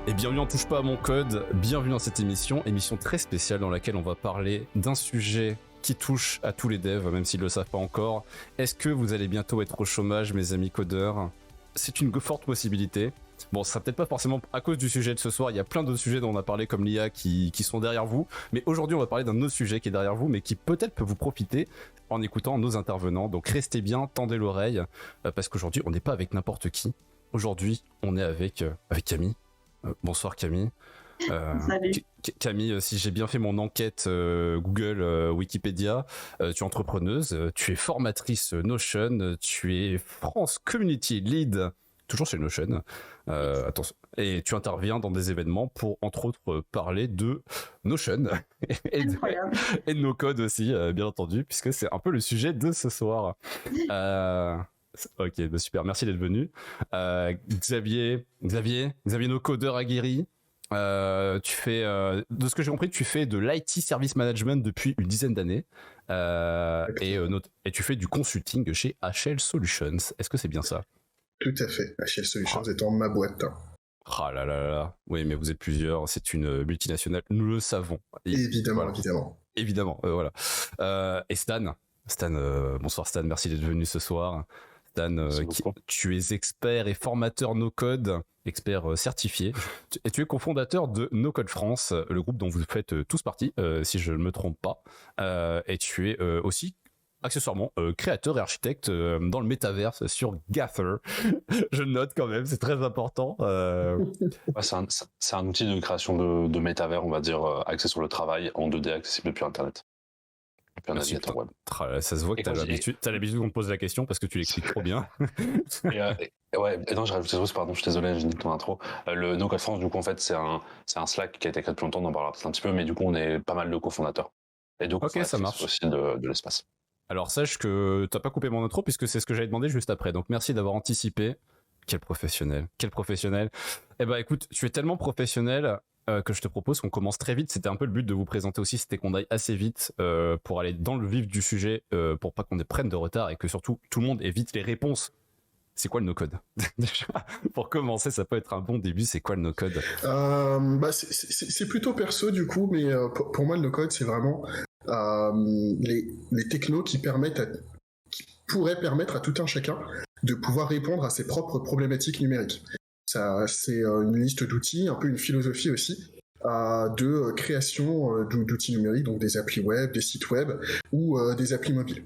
et bienvenue en Touche pas à mon code, bienvenue dans cette émission très spéciale dans laquelle on va parler d'un sujet qui touche à tous les devs, même s'ils ne le savent pas encore. Est-ce que vous allez bientôt être au chômage, mes amis codeurs ? C'est une forte possibilité. Bon, ce sera peut-être pas forcément à cause du sujet de ce soir, il y a plein d'autres sujets dont on a parlé comme l'IA qui sont derrière vous, mais aujourd'hui on va parler d'un autre sujet qui est derrière vous, mais qui peut-être peut vous profiter en écoutant nos intervenants. Donc restez bien, tendez l'oreille, parce qu'aujourd'hui on n'est pas avec n'importe qui. Aujourd'hui on est avec Camille. Bonsoir Camille. Salut. Camille, si j'ai bien fait mon enquête Google, Wikipédia, tu es entrepreneuse, tu es formatrice Notion, tu es France Community Lead, toujours chez Notion, attention, et tu interviens dans des événements pour, entre autres, parler de Notion et de nos codes aussi, bien entendu, puisque c'est un peu le sujet de ce soir. Ok, bah super, merci d'être venu. Xavier, nos codeurs aguerris. Tu fais, de ce que j'ai compris, tu fais de l'IT service management depuis une dizaine d'années, et tu fais du consulting chez HL Solutions. Est-ce que c'est bien ça ? Tout à fait. HL Solutions étant ma boîte. Ah là là là. Oui, mais vous êtes plusieurs. C'est une multinationale. Nous le savons. Évidemment, voilà. Évidemment. Voilà. Et Stan, bonsoir Stan. Merci d'être venu ce soir. Stan, tu es expert et formateur no-code, expert certifié, et tu es cofondateur de No Code France, le groupe dont vous faites tous partie, si je ne me trompe pas, et tu es aussi accessoirement créateur et architecte dans le métaverse sur Gather. Je note quand même, c'est très important. Ouais, c'est un outil de création de métavers, on va dire, axé sur le travail en 2D, accessible depuis Internet. Depuis un navigateur web. Ça se voit que t'as l'habitude qu'on te pose la question parce que tu l'expliques trop bien. Et non, j'ai rajouté quelque chose, pardon, je suis désolé, j'ai dit ton intro. Le No Code France, du coup, en fait, c'est un Slack qui a été créé depuis longtemps, on en parlera peut-être un petit peu, mais du coup, on est pas mal de cofondateurs. Et donc, ok, ça marche. Aussi de l'espace. Alors, sache que t'as pas coupé mon intro puisque c'est ce que j'allais demander juste après. Donc, merci d'avoir anticipé. Quel professionnel. Eh ben, écoute, tu es tellement professionnel que je te propose qu'on commence très vite. C'était un peu le but de vous présenter aussi, c'était qu'on aille assez vite pour aller dans le vif du sujet, pour pas qu'on prenne de retard et que surtout tout le monde ait vite les réponses. C'est quoi le no-code ? Déjà, pour commencer, ça peut être un bon début. C'est quoi le no-code ? C'est plutôt perso du coup, mais pour moi le no-code c'est vraiment les technos qui pourraient permettre à tout un chacun de pouvoir répondre à ses propres problématiques numériques. Ça, c'est une liste d'outils, un peu une philosophie aussi de création d'outils numériques, donc des applis web, des sites web ou des applis mobiles.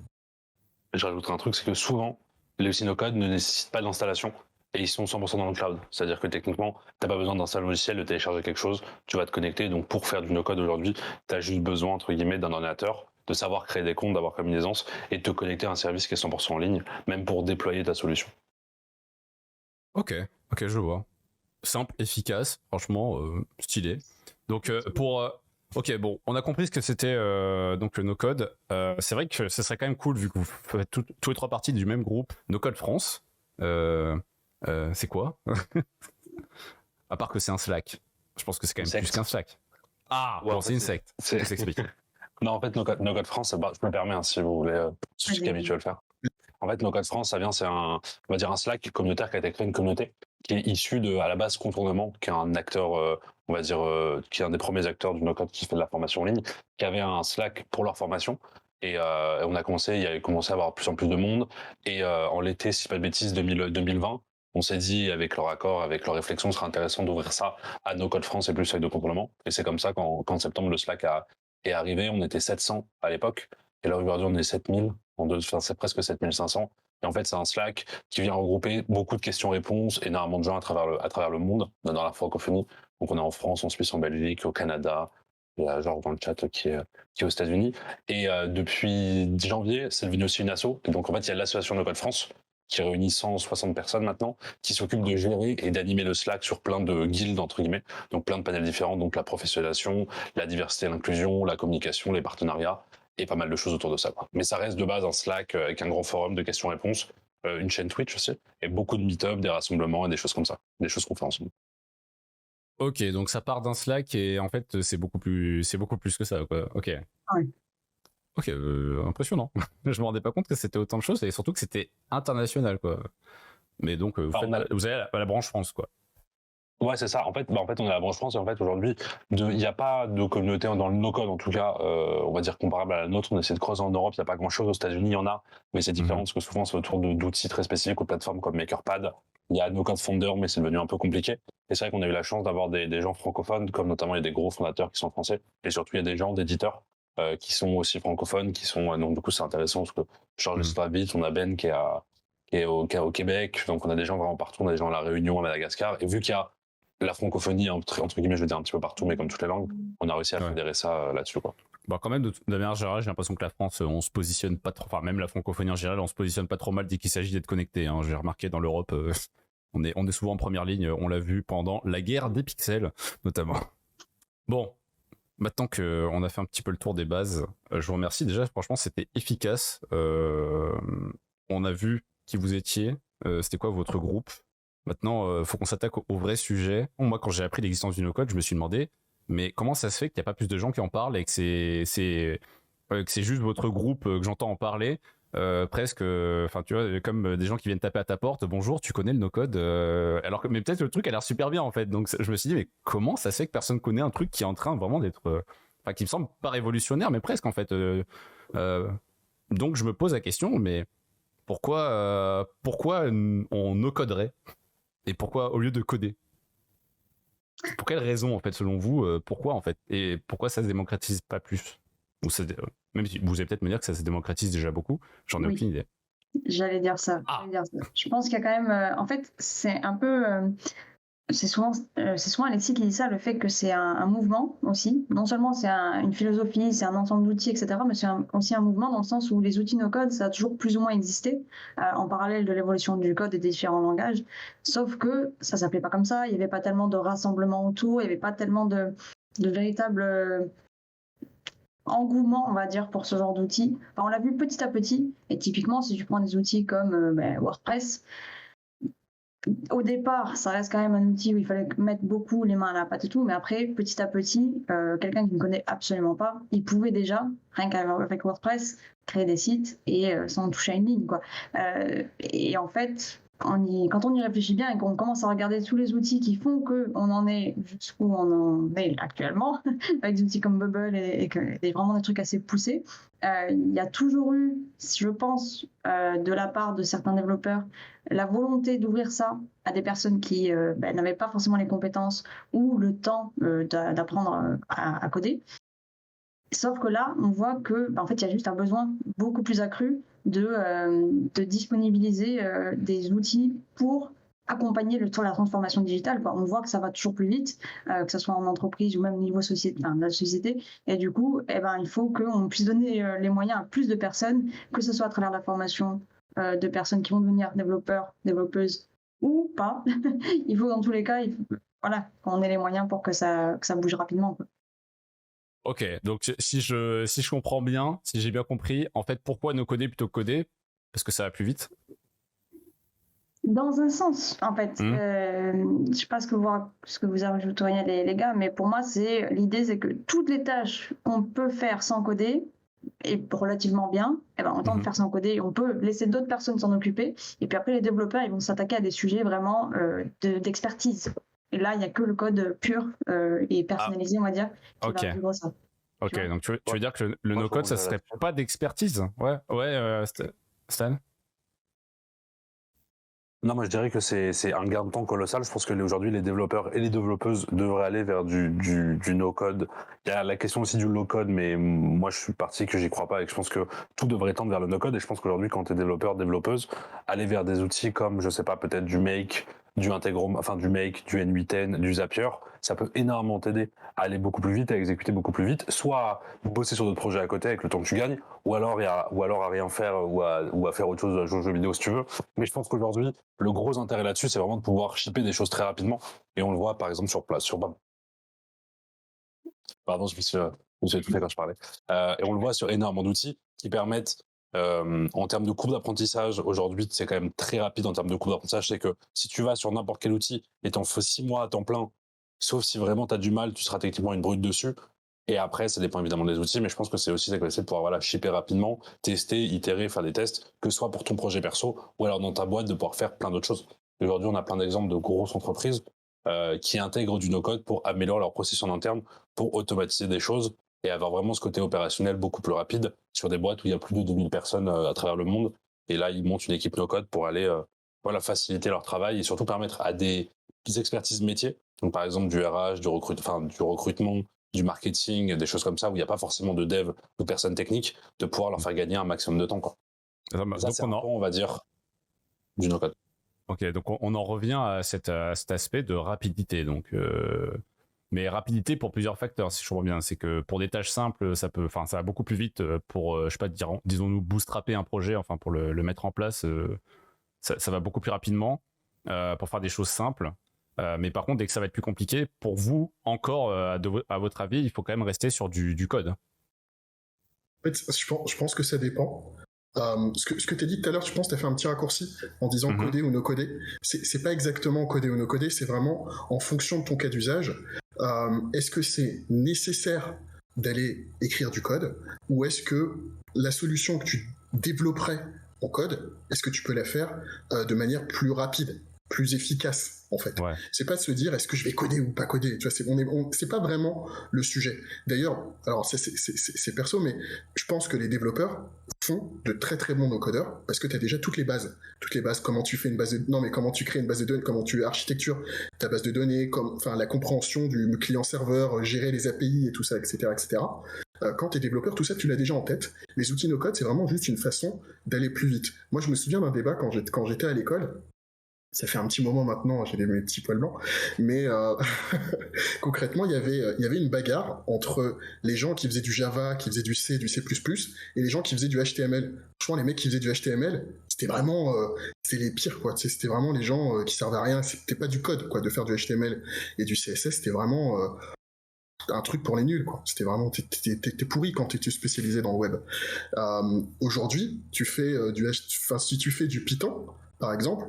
Je rajouterai un truc, c'est que souvent les outils no-code ne nécessitent pas d'installation et ils sont 100% dans le cloud. C'est-à-dire que techniquement, t'as pas besoin d'installer un logiciel, de télécharger quelque chose, tu vas te connecter. Donc pour faire du no-code aujourd'hui, t'as juste besoin, entre guillemets, d'un ordinateur, de savoir créer des comptes, d'avoir comme une aisance et de te connecter à un service qui est 100% en ligne, même pour déployer ta solution. Ok, je vois. Simple, efficace, franchement, stylé. Donc ok, bon, on a compris ce que c'était donc le no-code. C'est vrai que ce serait quand même cool vu que vous faites tous les trois parties du même groupe, No Code France. C'est quoi ? À part que c'est un Slack. Je pense que c'est quand même plus qu'un Slack. Ah, ouais, bon, c'est une secte. Ça s'explique. Non, en fait, No Code France, je me permets, si vous voulez, si je suis habitué à le faire. En fait, No Code France, ça vient, c'est on va dire un Slack communautaire qui a été créé, une communauté qui est issue à la base, Contournement, qui est un acteur, on va dire, qui est un des premiers acteurs du No Code qui fait de la formation en ligne, qui avait un Slack pour leur formation. Et il y a commencé à avoir de plus en plus de monde. Et en l'été, si pas de bêtises, 2020, on s'est dit, avec leur accord, avec leur réflexion, ce serait intéressant d'ouvrir ça à No Code France et plus avec de Contournement. Et c'est comme ça qu'en septembre, le Slack est arrivé. On était 700 à l'époque. Et là, aujourd'hui, on est 7000. C'est presque 7500. Et en fait, c'est un Slack qui vient regrouper beaucoup de questions-réponses, énormément de gens à travers le monde, dans la francophonie. Donc, on est en France, en Suisse, en Belgique, au Canada. Il y a Georges dans le chat qui est aux États-Unis. Et depuis janvier, c'est devenu aussi une asso. Et donc, en fait, il y a l'association No Code France qui réunit 160 personnes maintenant, qui s'occupe de gérer et d'animer le Slack sur plein de guildes, entre guillemets. Donc, plein de panels différents. Donc, la professionnalisation, la diversité et l'inclusion, la communication, les partenariats. Et pas mal de choses autour de ça, quoi. Mais ça reste de base un Slack avec un grand forum de questions-réponses, une chaîne Twitch aussi, et beaucoup de meet-up, des rassemblements et des choses comme ça, des choses qu'on fait ensemble. Ok, donc ça part d'un Slack et en fait c'est beaucoup plus que ça, quoi. Ok. Ouais. Ok, impressionnant. Je me rendais pas compte que c'était autant de choses et surtout que c'était international, quoi. Mais donc vous avez la branche France, quoi. Ouais, c'est ça. En fait, on est à la branche France et en fait, aujourd'hui, il n'y a pas de communauté dans le no-code, en tout cas, on va dire comparable à la nôtre. On essaie de creuser en Europe, il n'y a pas grand-chose. Aux États-Unis, il y en a, mais c'est différent Mhm. parce que souvent, c'est autour d'outils très spécifiques ou de plateformes comme MakerPad. Il y a No Code Founder, mais c'est devenu un peu compliqué. Et c'est vrai qu'on a eu la chance d'avoir des gens francophones, comme notamment il y a des gros fondateurs qui sont français, et surtout il y a des gens, d'éditeurs, qui sont aussi francophones, qui sont donc du coup c'est intéressant parce que Georges Mhm. Stravitz, on a Ben qui est au Québec, donc on a des gens vraiment partout, on a des gens à La Réunion, à Madagascar, et vu qu'il y a la francophonie, entre guillemets, je veux dire un petit peu partout, mais comme toutes les langues, on a réussi à Ouais. fédérer ça là-dessus, quoi. Bon, quand même, de manière générale, j'ai l'impression que la France, on se positionne pas trop, enfin, même la francophonie en général, on se positionne pas trop mal dès qu'il s'agit d'être connecté, hein. J'ai remarqué dans l'Europe, on est souvent en première ligne, on l'a vu pendant la guerre des pixels, notamment. Bon, maintenant qu'on a fait un petit peu le tour des bases, je vous remercie. Déjà, franchement, c'était efficace. On a vu qui vous étiez, c'était quoi votre groupe. Maintenant, faut qu'on s'attaque au vrai sujet. Bon, moi, quand j'ai appris l'existence du no-code, je me suis demandé, mais comment ça se fait qu'il n'y a pas plus de gens qui en parlent et que c'est juste votre groupe que j'entends en parler presque, enfin tu vois, comme des gens qui viennent taper à ta porte, bonjour, tu connais le no-code, alors que mais peut-être le truc a l'air super bien en fait, donc je me suis dit mais comment ça se fait que personne connaît un truc qui est en train vraiment d'être, enfin qui me semble pas révolutionnaire mais presque en fait, donc je me pose la question, mais pourquoi on no-coderait et pourquoi au lieu de coder, pour quelle raison en fait selon vous, pourquoi en fait et pourquoi ça se démocratise pas plus, ou même si vous allez peut-être me dire que ça se démocratise déjà beaucoup, j'en ai Oui, aucune idée. j'allais dire ça. Ah, Je pense qu'il y a quand même, en fait, c'est un peu, c'est souvent Alexis qui dit ça, le fait que c'est un mouvement aussi. Non seulement c'est une philosophie, c'est un ensemble d'outils, etc., mais c'est aussi un mouvement dans le sens où les outils no-code, ça a toujours plus ou moins existé en parallèle de l'évolution du code et des différents langages. Sauf que ça s'appelait pas comme ça, il n'y avait pas tellement de rassemblement autour, il n'y avait pas tellement de véritable engouement, on va dire, pour ce genre d'outils. Enfin, on l'a vu petit à petit, et typiquement, si tu prends des outils comme WordPress, au départ, ça reste quand même un outil où il fallait mettre beaucoup les mains à la pâte et tout, mais après, petit à petit, quelqu'un qui ne connaît absolument pas, il pouvait déjà, rien qu'avec WordPress, créer des sites et sans toucher à une ligne, quoi. Et en fait, quand on y réfléchit bien et qu'on commence à regarder tous les outils qui font qu'on en est jusqu'où on en est actuellement, avec des outils comme Bubble et vraiment des trucs assez poussés, il y a toujours eu, je pense, de la part de certains développeurs, la volonté d'ouvrir ça à des personnes qui n'avaient pas forcément les compétences ou le temps d'apprendre à coder. Sauf que là, on voit que, en fait, il y a juste un besoin beaucoup plus accru de disponibiliser des outils pour accompagner la transformation digitale, quoi. On voit que ça va toujours plus vite, que ce soit en entreprise ou même au niveau de la société. Et du coup, il faut qu'on puisse donner les moyens à plus de personnes, que ce soit à travers la formation de personnes qui vont devenir développeurs, développeuses ou pas. Il faut dans tous les cas, voilà, qu'on ait les moyens pour que ça bouge rapidement, quoi. ok, donc si je comprends bien, si j'ai bien compris, en fait, pourquoi no coder plutôt que coder? Parce que ça va plus vite. Dans un sens, en fait. Je sais pas ce que vous ajouteriez les gars, mais pour moi, l'idée, c'est que toutes les tâches qu'on peut faire sans coder, et relativement bien, on tente de faire sans coder, on peut laisser d'autres personnes s'en occuper, et puis après les développeurs ils vont s'attaquer à des sujets vraiment d'expertise. Et là il n'y a que le code pur et personnalisé, on va dire, qui va vivre ça. Ok, donc tu veux dire que le Moi, no-code, ça je serait pas d'expertise? Ouais, Stan? Non, moi je dirais que c'est un gain de temps colossal. Je pense que aujourd'hui les développeurs et les développeuses devraient aller vers du no-code. Il y a la question aussi du low-code, mais moi je suis parti que j'y crois pas et que je pense que tout devrait tendre vers le no-code. Et je pense qu'aujourd'hui, quand tu es développeur, développeuse, aller vers des outils comme, je sais pas, peut-être du Make, du Integrum, enfin du Make, du N8N, du Zapier, ça peut énormément t'aider à aller beaucoup plus vite, à exécuter beaucoup plus vite, soit bosser sur d'autres projets à côté avec le temps que tu gagnes, ou alors à rien faire ou à faire autre chose, à jouer aux jeux vidéo si tu veux. Mais je pense qu'aujourd'hui, le gros intérêt là-dessus, c'est vraiment de pouvoir shipper des choses très rapidement. Et on le voit par exemple sur place, Pardon, je me suis étouffé quand je parlais. Et on le voit sur énormément d'outils qui permettent, en termes de courbe d'apprentissage, aujourd'hui, c'est quand même très rapide en termes de courbe d'apprentissage. C'est que si tu vas sur n'importe quel outil et t'en fais 6 mois à temps plein, sauf si vraiment tu as du mal, tu seras techniquement une brute dessus. Et après, ça dépend évidemment des outils, mais je pense que c'est aussi de pouvoir shipper rapidement, tester, itérer, faire des tests, que ce soit pour ton projet perso ou alors dans ta boîte de pouvoir faire plein d'autres choses. Aujourd'hui, on a plein d'exemples de grosses entreprises qui intègrent du no-code pour améliorer leur processus en interne, pour automatiser des choses et avoir vraiment ce côté opérationnel beaucoup plus rapide sur des boîtes où il y a plus de 2000 personnes à travers le monde. Et là, ils montent une équipe no-code pour aller faciliter leur travail et surtout permettre à des expertises métiers, donc par exemple du RH, du recrutement, du marketing, des choses comme ça, où il n'y a pas forcément de dev ou de personnes techniques, de pouvoir leur faire gagner un maximum de temps, quoi. Ça, c'est on va dire, du no-code. Ok, donc on en revient à cet aspect de rapidité. Donc, mais rapidité pour plusieurs facteurs, si je comprends bien. C'est que pour des tâches simples, ça va beaucoup plus vite pour, je sais pas, disons-nous, bootstrapper un projet, enfin pour le mettre en place, ça va beaucoup plus rapidement pour faire des choses simples. Mais par contre, dès que ça va être plus compliqué, pour vous, encore, à votre avis, il faut quand même rester sur du code. En fait, je pense que ça dépend. Ce que tu as dit tout à l'heure, je pense que tu as fait un petit raccourci en disant coder ou no coder. C'est pas exactement coder ou no coder, c'est vraiment en fonction de ton cas d'usage. Est-ce que c'est nécessaire d'aller écrire du code ou est-ce que la solution que tu développerais en code, est-ce que tu peux la faire de manière plus rapide, plus efficace en fait. Ouais. C'est pas de se dire est-ce que je vais coder ou pas coder. Tu vois, c'est pas vraiment le sujet. D'ailleurs, alors c'est perso, mais je pense que les développeurs font de très très bons no-codeurs parce que tu as déjà toutes les bases. Comment tu fais une base de... Non, mais comment tu crées une base de données, comment tu architectures ta base de données, la compréhension du client-serveur, gérer les API et tout ça, etc. etc. Quand tu es développeur, tout ça, tu l'as déjà en tête. Les outils no-code, c'est vraiment juste une façon d'aller plus vite. Moi, je me souviens d'un débat quand j'étais à l'école. Ça fait un petit moment maintenant, j'ai mes petits poils blancs, mais concrètement, il y avait une bagarre entre les gens qui faisaient du Java, qui faisaient du C, du C++, et les gens qui faisaient du HTML. Franchement, les mecs qui faisaient du HTML, c'était vraiment, c'était les pires, quoi. C'était vraiment les gens qui servaient à rien. C'était pas du code, quoi, de faire du HTML et du CSS. C'était vraiment un truc pour les nuls, quoi. C'était vraiment, t'es pourri quand t'es spécialisé dans le web. Aujourd'hui, si tu fais du Python, par exemple.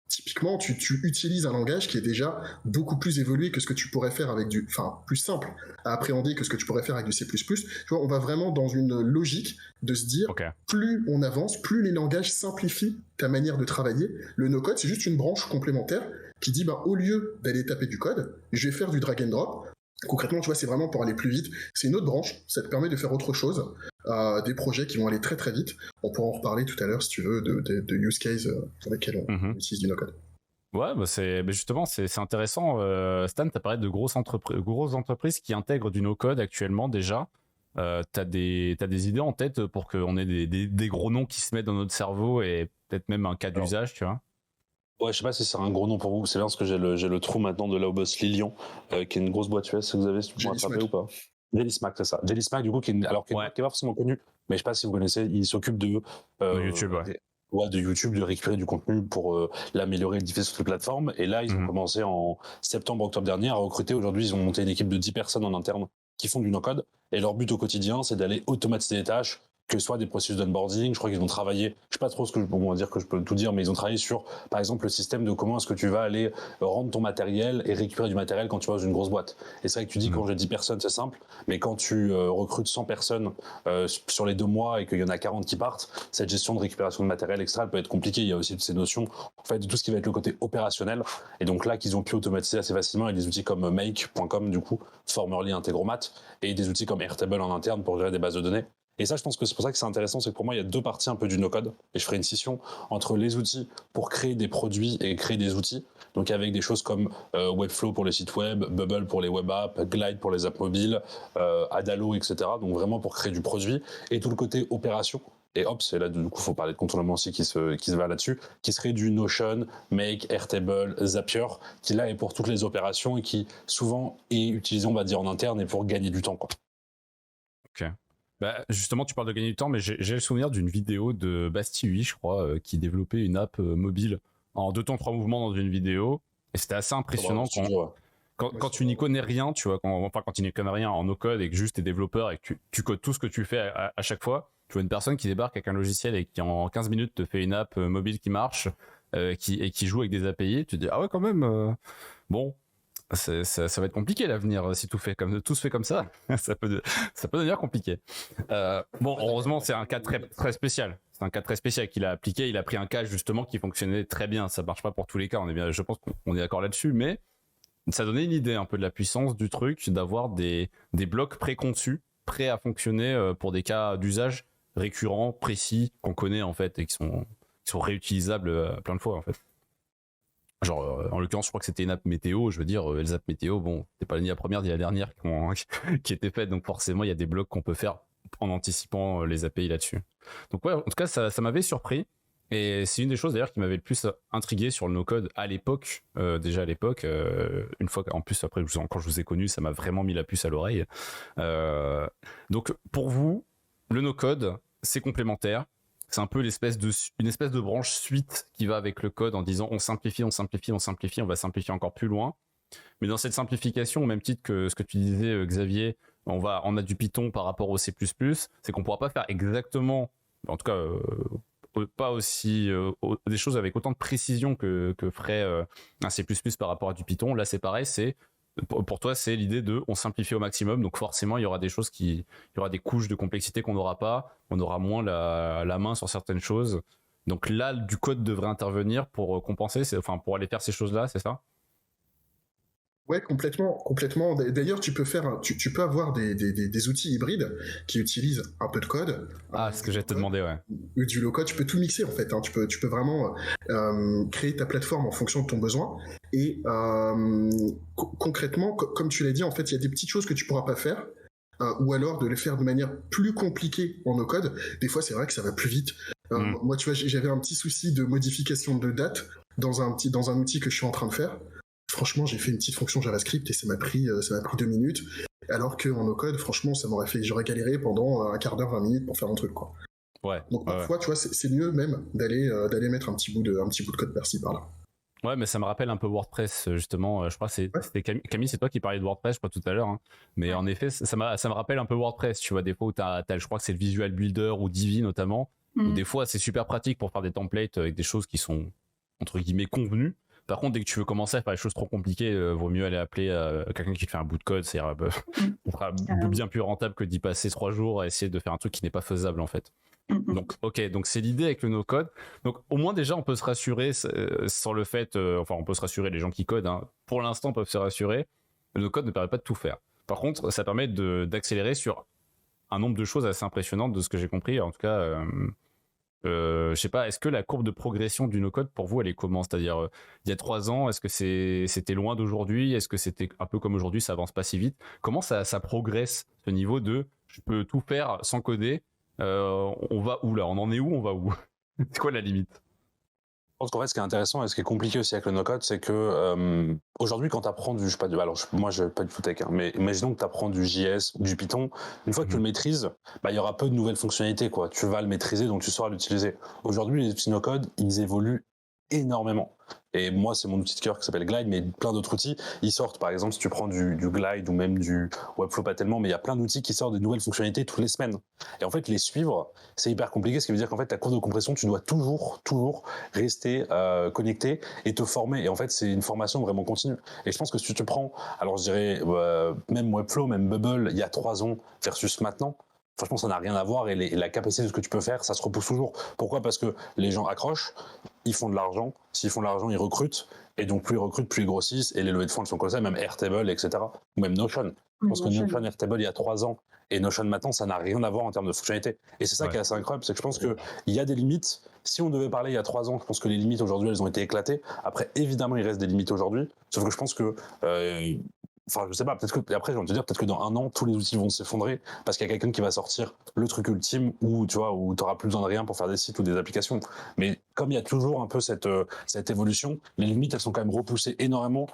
Typiquement, tu utilises un langage qui est déjà beaucoup plus évolué que ce que tu pourrais faire avec plus simple à appréhender que ce que tu pourrais faire avec du C++. Tu vois, on va vraiment dans une logique de se dire, plus on avance, plus les langages simplifient ta manière de travailler. Le no-code, c'est juste une branche complémentaire qui dit, au lieu d'aller taper du code, je vais faire du drag and drop. Concrètement, tu vois, c'est vraiment pour aller plus vite. C'est une autre branche, ça te permet de faire autre chose, des projets qui vont aller très très vite. On pourra en reparler tout à l'heure, si tu veux, de use case pour lesquels on utilise du no-code. Ouais, justement, c'est intéressant. Stan, tu as parlé de grosses entreprises qui intègrent du no-code actuellement déjà. T'as des idées en tête pour qu'on ait des gros noms qui se mettent dans notre cerveau et peut-être même un cas d'usage, tu vois? Ouais, je sais pas si c'est un gros nom pour vous. C'est bien parce que j'ai le trou maintenant de là où bosse Lilian, qui est une grosse boîte US, si vous avez, si vous me rappelez ou pas. Jelly Smack, c'est ça. Jelly Smack, du coup, qui est pas forcément connu, mais je sais pas si vous connaissez, il s'occupe de YouTube, de YouTube, de récupérer du contenu pour l'améliorer et le diffuser sur toutes les plateformes. Et là, ils ont commencé en septembre-octobre dernier à recruter. Aujourd'hui, ils ont monté une équipe de 10 personnes en interne qui font du no-code. Et leur but au quotidien, c'est d'aller automatiser les tâches, que ce soit des processus d'onboarding. Je crois qu'ils ont travaillé, je sais pas trop on va dire que je peux tout dire, mais ils ont travaillé sur, par exemple, le système de comment est-ce que tu vas aller rendre ton matériel et récupérer du matériel quand tu vas dans une grosse boîte. Et c'est vrai que tu dis quand j'ai 10 personnes, c'est simple, mais quand tu recrutes 100 personnes sur les 2 mois et qu'il y en a 40 qui partent, cette gestion de récupération de matériel extra, elle peut être compliquée. Il y a aussi ces notions, en fait, de tout ce qui va être le côté opérationnel. Et donc là, qu'ils ont pu automatiser assez facilement avec des outils comme make.com, du coup, formerly Integromat, et des outils comme Airtable en interne pour gérer des bases de données. Et ça, je pense que c'est pour ça que c'est intéressant, c'est que pour moi, il y a 2 parties un peu du no-code, et je ferai une scission entre les outils pour créer des produits et créer des outils, donc avec des choses comme Webflow pour les sites web, Bubble pour les web apps, Glide pour les apps mobiles, Adalo, etc. Donc vraiment pour créer du produit, et tout le côté opération. Et Ops, et là, du coup, il faut parler de contournement aussi qui se va là-dessus, qui serait du Notion, Make, Airtable, Zapier, qui là est pour toutes les opérations et qui souvent est utilisé, on va dire, en interne et pour gagner du temps, quoi. Ok. Justement, tu parles de gagner du temps, mais j'ai le souvenir d'une vidéo de Bastille, je crois, qui développait une app mobile en 2 temps 3 mouvements dans une vidéo. Et c'était assez impressionnant quand tu n'y connais rien, tu vois, quand tu n'y connais rien en no-code et que juste t'es développeur et que tu codes tout ce que tu fais à chaque fois. Tu vois une personne qui débarque avec un logiciel et qui en 15 minutes te fait une app mobile qui marche qui joue avec des API. Tu te dis, ah ouais, quand même, bon. Ça va être compliqué l'avenir si tout se fait comme ça. ça peut devenir compliqué. Heureusement c'est un cas très très spécial. c'est un cas très spécial qu'il a appliqué. Il a pris un cas justement qui fonctionnait très bien. Ça marche pas pour tous les cas. Je pense qu'on est d'accord là-dessus, mais ça donnait une idée un peu de la puissance du truc d'avoir des blocs préconçus, prêts à fonctionner pour des cas d'usage récurrents, précis, qu'on connaît en fait et qui sont réutilisables plein de fois en fait. Genre, en l'occurrence, je crois que c'était une app météo. Je veux dire, les apps météo, bon, c'est pas ni la première ni la dernière qui était faite. Donc forcément, il y a des blocs qu'on peut faire en anticipant les API là-dessus. Donc ouais, en tout cas, ça m'avait surpris. Et c'est une des choses d'ailleurs qui m'avait le plus intrigué sur le no-code à l'époque. Déjà à l'époque, une fois qu'en plus, après, quand je vous ai connu, ça m'a vraiment mis la puce à l'oreille. Donc pour vous, le no-code, c'est complémentaire. C'est un peu une espèce de branche suite qui va avec le code en disant on simplifie, on va simplifier encore plus loin. Mais dans cette simplification, au même titre que ce que tu disais, Xavier, on a du Python par rapport au C++, c'est qu'on pourra pas faire exactement, en tout cas, pas aussi des choses avec autant de précision que ferait un C++ par rapport à du Python. Là, c'est pareil, pour toi, c'est l'idée de on simplifie au maximum. Donc forcément, il y aura des choses il y aura des couches de complexité qu'on n'aura pas. On aura moins la main sur certaines choses. Donc là, du code devrait intervenir pour compenser, pour aller faire ces choses-là, c'est ça? Ouais, complètement. D'ailleurs, tu peux avoir des outils hybrides qui utilisent un peu de code. Ah, c'est ce que j'ai te demandé, ouais. Ou du low-code, tu peux tout mixer en fait. Hein. Tu peux vraiment créer ta plateforme en fonction de ton besoin. Et concrètement, comme tu l'as dit, en fait, il y a des petites choses que tu pourras pas faire. Ou alors de les faire de manière plus compliquée en no-code. Des fois, c'est vrai que ça va plus vite. Moi, tu vois, j'avais un petit souci de modification de date dans un outil que je suis en train de faire. Franchement, j'ai fait une petite fonction JavaScript et ça m'a pris 2 minutes. Alors qu'en no-code, franchement, j'aurais galéré pendant un quart d'heure, 20 minutes pour faire mon truc, quoi. Ouais. Donc parfois, tu vois, c'est mieux même d'aller mettre un petit bout de code par-ci par-là. Ouais, mais ça me rappelle un peu WordPress, justement. Je crois que c'était Camille, c'est toi qui parlais de WordPress, je crois, tout à l'heure. Hein. Mais en effet, ça me rappelle un peu WordPress. Tu vois, des fois où je crois que c'est le Visual Builder ou Divi notamment, où des fois c'est super pratique pour faire des templates avec des choses qui sont, entre guillemets, convenues. Par contre, dès que tu veux commencer à faire des choses trop compliquées, vaut mieux aller appeler quelqu'un qui te fait un bout de code. C'est bien plus rentable que d'y passer 3 jours à essayer de faire un truc qui n'est pas faisable, en fait. Donc, donc c'est l'idée avec le no-code. Donc, au moins, déjà, on peut se rassurer sur le fait, on peut se rassurer, les gens qui codent, hein, pour l'instant, peuvent se rassurer. Le no-code ne permet pas de tout faire. Par contre, ça permet d'accélérer sur un nombre de choses assez impressionnantes de ce que j'ai compris. En tout cas, je sais pas, est-ce que la courbe de progression du no-code, pour vous, elle est comment? C'est-à-dire, il y a 3 ans, est-ce que c'était loin d'aujourd'hui? Est-ce que c'était un peu comme aujourd'hui, ça avance pas si vite? Comment ça progresse, ce niveau de je peux tout faire sans coder? On va où là? On en est où? On va où? C'est quoi la limite? Je pense qu'en fait, ce qui est intéressant et ce qui est compliqué aussi avec le no-code, c'est que aujourd'hui, quand tu apprends je sais pas, moi, je pas du tout tech, hein, mais imaginons que tu apprends du JS ou du Python, une fois que tu le maîtrises, il y aura peu de nouvelles fonctionnalités, quoi. Tu vas le maîtriser, donc tu sauras l'utiliser. Aujourd'hui, les outils no-code, ils évoluent énormément. Et moi, c'est mon outil de cœur qui s'appelle Glide, mais plein d'autres outils, ils sortent. Par exemple, si tu prends du Glide ou même du Webflow, pas tellement, mais il y a plein d'outils qui sortent de nouvelles fonctionnalités toutes les semaines. Et en fait, les suivre, c'est hyper compliqué, ce qui veut dire qu'en fait, ta courbe de compression, tu dois toujours rester connecté et te former. Et en fait, c'est une formation vraiment continue. Et je pense que si tu te prends, alors je dirais, même Webflow, même Bubble, il y a 3 ans versus maintenant, franchement, ça n'a rien à voir et la capacité de ce que tu peux faire, ça se repousse toujours. Pourquoi? Parce que les gens accrochent, ils font de l'argent. S'ils font de l'argent, ils recrutent. Et donc, plus ils recrutent, plus ils grossissent. Et les levées de fonds, elles sont comme ça, même Airtable, etc. Ou même Notion. Je pense que Notion, Airtable, il y a 3 ans. Et Notion maintenant, ça n'a rien à voir en termes de fonctionnalité. Et c'est ça qui est assez incroyable, c'est que je pense qu'il y a des limites. Si on devait parler il y a 3 ans, je pense que les limites aujourd'hui, elles ont été éclatées. Après, évidemment, il reste des limites aujourd'hui. Sauf que je pense que... je sais pas, peut-être que, après, j'ai envie de te dire, peut-être que dans 1 an, tous les outils vont s'effondrer parce qu'il y a quelqu'un qui va sortir le truc ultime où, tu vois, où t'auras plus besoin de rien pour faire des sites ou des applications. Mais comme il y a toujours un peu cette évolution, les limites, elles sont quand même repoussées énormément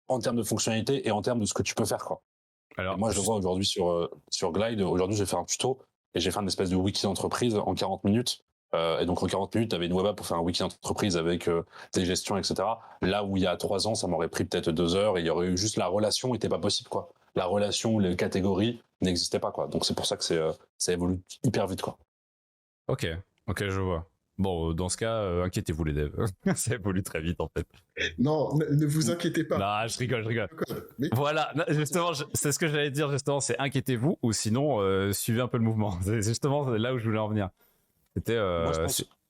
en termes de fonctionnalité et en termes de ce que tu peux faire, quoi. Alors, moi, je le vois aujourd'hui sur Glide. Aujourd'hui, j'ai fait un tuto et j'ai fait une espèce de wiki d'entreprise en 40 minutes. Et donc en 40 minutes, tu avais une web app pour faire un wiki d'entreprise avec des gestions, etc. Là où il y a 3 ans, ça m'aurait pris peut-être 2 heures et il y aurait eu juste la relation n'était pas possible, quoi. La relation, les catégories n'existaient pas, quoi. Donc c'est pour ça que ça évolue hyper vite, quoi. Ok, je vois. Bon, dans ce cas, inquiétez-vous les devs. Ça évolue très vite en fait. Non, ne vous inquiétez pas. Non, je rigole. Mais... Voilà, justement, c'est ce que j'allais dire justement, c'est inquiétez-vous ou sinon suivez un peu le mouvement. C'est justement là où je voulais en venir. C'était. Moi,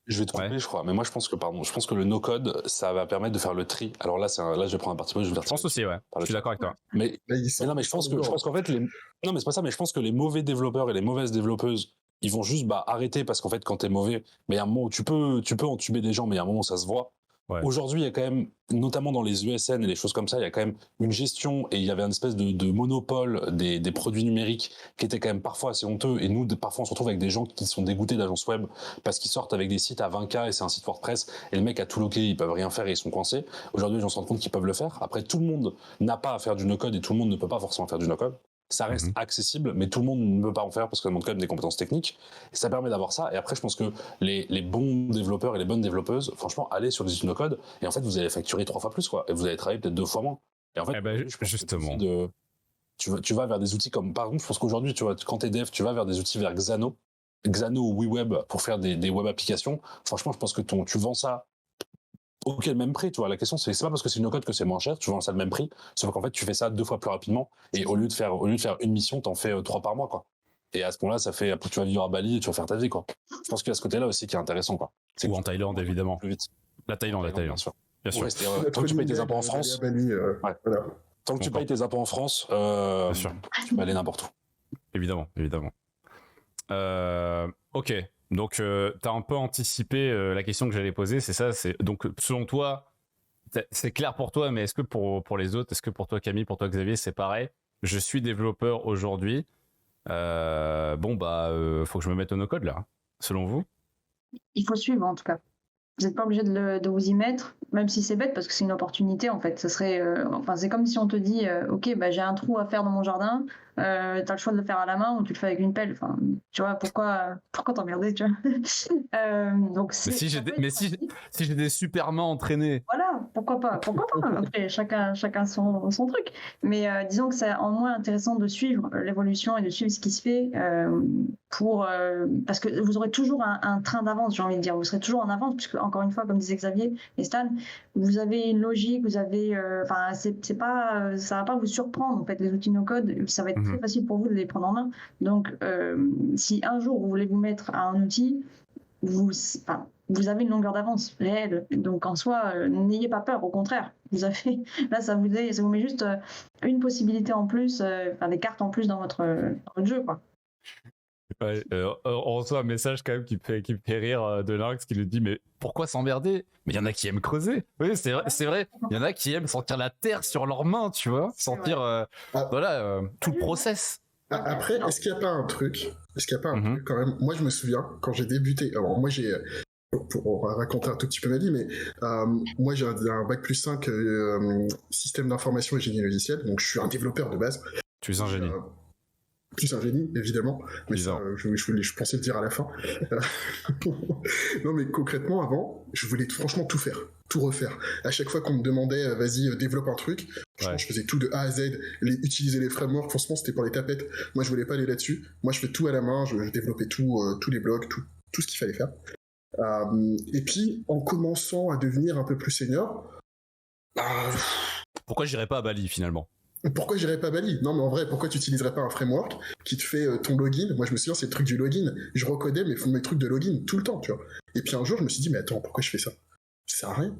je vais te couper, je crois, mais moi je pense que le no-code, ça va permettre de faire le tri. Alors là, là je vais prendre un parti pris, je pense aussi, ouais. Je suis d'accord avec toi. Mais non, mais je pense qu'en fait, non, mais c'est pas ça, mais je pense que les mauvais développeurs et les mauvaises développeuses, ils vont juste arrêter parce qu'en fait, quand t'es mauvais, mais il y a un moment où tu peux entuber des gens, mais il y a un moment où ça se voit. Ouais. Aujourd'hui, il y a quand même, notamment dans les ESN et les choses comme ça, il y a quand même une gestion et il y avait une espèce de monopole des produits numériques qui était quand même parfois assez honteux. Et nous, parfois, on se retrouve avec des gens qui sont dégoûtés d'agences web parce qu'ils sortent avec des sites à 20K et c'est un site WordPress et le mec a tout loqué, ils peuvent rien faire et ils sont coincés. Aujourd'hui, les gens se rendent compte qu'ils peuvent le faire. Après, tout le monde n'a pas à faire du no-code et tout le monde ne peut pas forcément faire du no-code. Ça reste accessible, mais tout le monde ne peut pas en faire parce que ça demande quand même des compétences techniques. Et ça permet d'avoir ça. Et après, je pense que les bons développeurs et les bonnes développeuses, franchement, allez sur des outils no-code et en fait, vous allez facturer 3 fois plus, quoi. Et vous allez travailler peut-être 2 fois moins. Et en fait, justement. Tu vas vers des outils comme, par exemple, je pense qu'aujourd'hui, tu vois, quand t'es dev, tu vas vers des outils vers Xano ou WeWeb pour faire des web applications. Franchement, je pense que tu vends ça le même prix, tu vois. La question, c'est pas parce que c'est une no-code que c'est moins cher, tu vends ça le même prix, sauf qu'en fait, tu fais ça 2 fois plus rapidement, et au lieu de faire une mission, t'en fais 3 par mois, quoi. Et à ce moment-là, après, tu vas vivre à Bali et tu vas faire ta vie, quoi. Je pense qu'il y a ce côté-là aussi qui est intéressant, quoi. Ou en Thaïlande, évidemment. Plus vite. La Thaïlande. Bien sûr. Tant que tu payes tes impôts en France, voilà. Tant que tu payes tes impôts en France, bien sûr. Tu peux aller n'importe où. Évidemment. Ok. Donc, tu as un peu anticipé la question que j'allais poser, c'est ça. Donc, selon toi, c'est clair pour toi, mais est-ce que pour les autres, est-ce que pour toi, Camille, pour toi, Xavier, c'est pareil? Je suis développeur aujourd'hui. Faut que je me mette au no-code là, selon vous? Il faut suivre en tout cas. Vous n'êtes pas obligé de vous y mettre, même si c'est bête parce que c'est une opportunité en fait. Ça serait, c'est comme si on te dit, ok, j'ai un trou à faire dans mon jardin, t'as le choix de le faire à la main ou tu le fais avec une pelle. Enfin, tu vois, pourquoi t'emmerder, tu vois. Donc, si j'ai des super mains entraînées. Voilà, pourquoi pas. Après, chacun son truc. Mais disons que c'est en moins intéressant de suivre l'évolution et de suivre ce qui se fait parce que vous aurez toujours un train d'avance, j'ai envie de dire. Vous serez toujours en avance, puisque encore une fois, comme disait Xavier et Stan, vous avez une logique, vous avez, c'est pas, ça va pas vous surprendre en fait. Les outils no-code, ça va être très facile pour vous de les prendre en main. Donc, si un jour vous voulez vous mettre à un outil, vous avez une longueur d'avance réelle. Donc en soi, n'ayez pas peur, au contraire. Ça vous met juste une possibilité en plus, des cartes en plus dans votre jeu, quoi. Ouais, on reçoit un message quand même qui me fait rire de Lynx qui nous dit mais pourquoi s'emmerder? Mais il y en a qui aiment creuser. Oui, c'est vrai. Il y en a qui aiment sentir la terre sur leurs mains, tu vois, sentir tout le process. Après, est-ce qu'il n'y a pas un truc quand même? Moi, je me souviens quand j'ai débuté. Alors moi, pour raconter un tout petit peu ma vie, mais moi j'ai un bac plus 5 système d'information et génie logiciel, donc je suis un développeur de base. Tu es un génie. Plus un génie, évidemment, mais ça, je pensais le dire à la fin. Non, mais concrètement, avant, je voulais franchement tout faire, tout refaire. À chaque fois qu'on me demandait, vas-y, développe un truc, je faisais tout de A à Z, utiliser les frameworks, franchement, c'était pour les tapettes. Moi, je voulais pas aller là-dessus. Moi, je fais tout à la main, je développais tous les blogs, tout ce qu'il fallait faire. Et puis, en commençant à devenir un peu plus senior... Pourquoi j'irais pas à Bali, finalement? Pourquoi j'irais pas à Bali? Non, mais en vrai, pourquoi tu utiliserais pas un framework qui te fait ton login? Moi, je me souviens, c'est le truc du login. Je recodais mes trucs de login tout le temps, tu vois. Et puis un jour, je me suis dit, mais attends, pourquoi je fais ça? Ça sert à rien.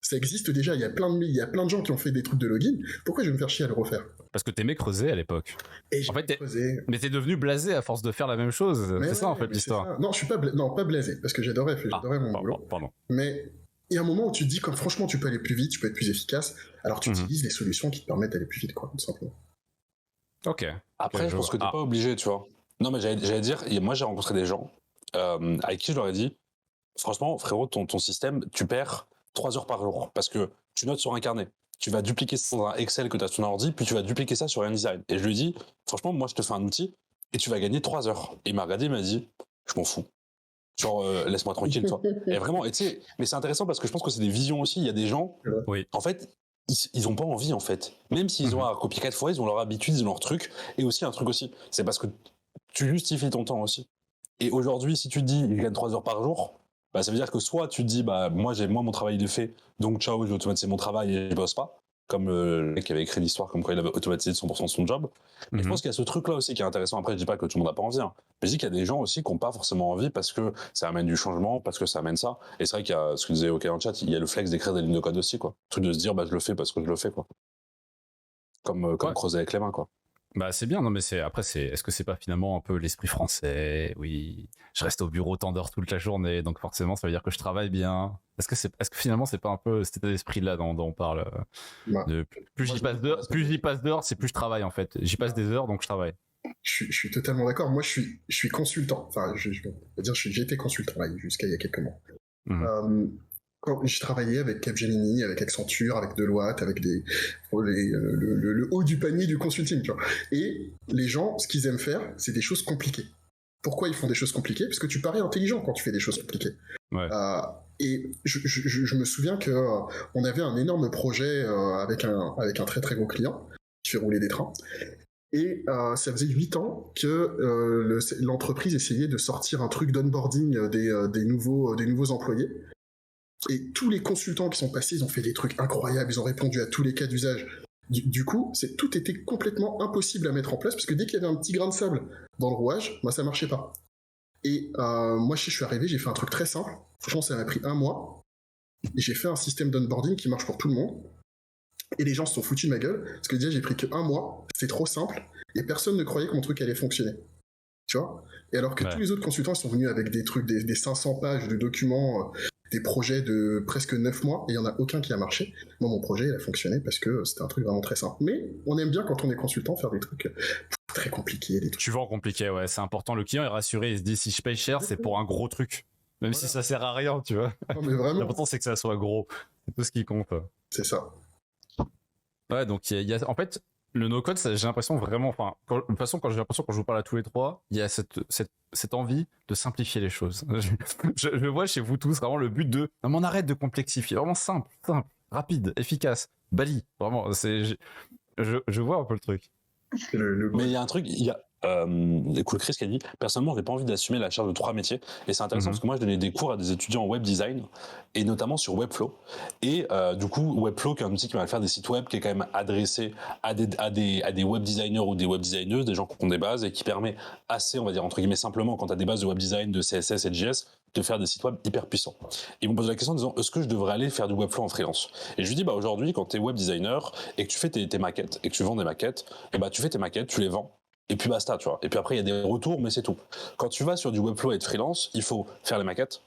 Ça existe déjà, il y a plein de gens qui ont fait des trucs de login. Pourquoi je vais me faire chier à le refaire? Parce que t'aimais creuser à l'époque. Et en fait, mais t'es devenu blasé à force de faire la même chose. C'est ça, en fait, l'histoire. Non, je suis pas blasé, parce que j'adorais mon boulot. Pardon. Mais il y a un moment où tu te dis, quand franchement, tu peux aller plus vite, tu peux être plus efficace, alors tu utilises les solutions qui te permettent d'aller plus vite, quoi, tout simplement. Ok. Après, je pense que t'es pas obligé, tu vois. Non, mais j'allais dire, moi j'ai rencontré des gens avec qui je leur ai dit, franchement, frérot, ton système, tu perds 3 heures par jour, parce que tu notes sur un carnet. Tu vas dupliquer ça dans un Excel que tu as sur ton ordi, puis tu vas dupliquer ça sur un InDesign. Et je lui ai dit, franchement, moi je te fais un outil, et tu vas gagner 3 heures. Et il m'a regardé, il m'a dit, je m'en fous. Genre, laisse-moi tranquille, toi. Et vraiment, tu sais, mais c'est intéressant parce que je pense que c'est des visions aussi. Il y a des gens, en fait, ils ont pas envie, en fait. Même s'ils ont à copier 4 fois, ils ont leur habitude, ils ont leur truc. Et aussi, un truc aussi, c'est parce que tu justifies ton temps aussi. Et aujourd'hui, si tu te dis, je gagne 3 heures par jour, bah, ça veut dire que soit tu te dis, bah, moi, mon travail, il est fait, donc ciao, je vais automatiser mon travail et je bosse pas. comme le mec qui avait écrit l'histoire, comme quoi il avait automatisé 100% de son job. Mais je pense qu'il y a ce truc-là aussi qui est intéressant. Après, je dis pas que tout le monde n'a pas envie, hein. Mais je dis qu'il y a des gens aussi qui n'ont pas forcément envie parce que ça amène du changement, parce que ça amène ça. Et c'est vrai qu'il y a ce que disait OK dans le chat, il y a le flex d'écrire des lignes de code aussi, quoi. Le truc de se dire, bah, je le fais parce que je le fais, quoi. Comme creuser avec les mains, quoi. Bah c'est bien, non mais est-ce que c'est pas finalement un peu l'esprit français? Oui, je reste au bureau tant d'heures toute la journée, donc forcément ça veut dire que je travaille bien. Est-ce que finalement c'est pas un peu cet état d'esprit-là dont on parle Bah, plus j'y passe d'heures, c'est plus je travaille en fait. J'y passe des heures, donc je travaille. Je suis totalement d'accord. Moi, je suis consultant. Enfin, je vais dire, j'ai été consultant là, jusqu'à il y a quelques mois. Quand j'ai travaillé avec Capgemini, avec Accenture, avec Deloitte, avec le haut du panier du consulting, tu vois. Et les gens, ce qu'ils aiment faire, c'est des choses compliquées. Pourquoi ils font des choses compliquées? Parce que tu parais intelligent quand tu fais des choses compliquées. Ouais. Et je me souviens que on avait un énorme projet avec un très très gros client qui fait rouler des trains. Et ça faisait 8 ans que l'entreprise essayait de sortir un truc d'onboarding des nouveaux employés. Et tous les consultants qui sont passés, ils ont fait des trucs incroyables, ils ont répondu à tous les cas d'usage. Du coup, tout était complètement impossible à mettre en place, parce que dès qu'il y avait un petit grain de sable dans le rouage, bah, ça marchait pas. Et moi, je suis arrivé, j'ai fait un truc très simple. Franchement, ça m'a pris 1 mois. Et j'ai fait un système d'onboarding qui marche pour tout le monde. Et les gens se sont foutus de ma gueule, parce que déjà, j'ai pris que 1 mois, c'est trop simple, et personne ne croyait que mon truc allait fonctionner. Tu vois? Et alors que tous les autres consultants, ils sont venus avec des trucs, des 500 pages de documents, des projets de presque 9 mois, et il n'y en a aucun qui a marché. Moi, mon projet, il a fonctionné parce que c'était un truc vraiment très simple. Mais on aime bien, quand on est consultant, faire des trucs très compliqués. Des trucs... Tu vends compliqué, ouais, c'est important. Le client est rassuré, il se dit si je paye cher, c'est pour un gros truc. Même si ça sert à rien, tu vois. Non, mais vraiment. L'important, c'est que ça soit gros. C'est tout ce qui compte. C'est ça. Ouais, donc en fait, le no-code, j'ai l'impression vraiment, enfin, de toute façon, quand je vous parle à tous les trois, il y a cette envie de simplifier les choses. Je vois chez vous tous vraiment le but de, non, mais on arrête de complexifier, vraiment simple, rapide, efficace, bali, vraiment, je vois un peu le truc. Mais il y a un truc, écoute Chris qui a dit, personnellement j'ai pas envie d'assumer la charge de 3 métiers, et c'est intéressant parce que moi je donnais des cours à des étudiants en web design et notamment sur Webflow, et du coup Webflow qui est un outil qui va faire des sites web, qui est quand même adressé à des web designers ou des web designeuses, des gens qui ont des bases, et qui permet assez, on va dire entre guillemets simplement, quand tu as des bases de web design, de CSS et de JS, de faire des sites web hyper puissants. Ils m'ont posé la question en disant, est-ce que je devrais aller faire du Webflow en freelance? Et je lui dis, bah aujourd'hui quand tu es web designer et que tu fais tes maquettes et que tu vends des maquettes, et bah tu fais tes maquettes, tu les vends, et puis basta, tu vois. Et puis après, il y a des retours, mais c'est tout. Quand tu vas sur du Webflow et de freelance, il faut faire les maquettes,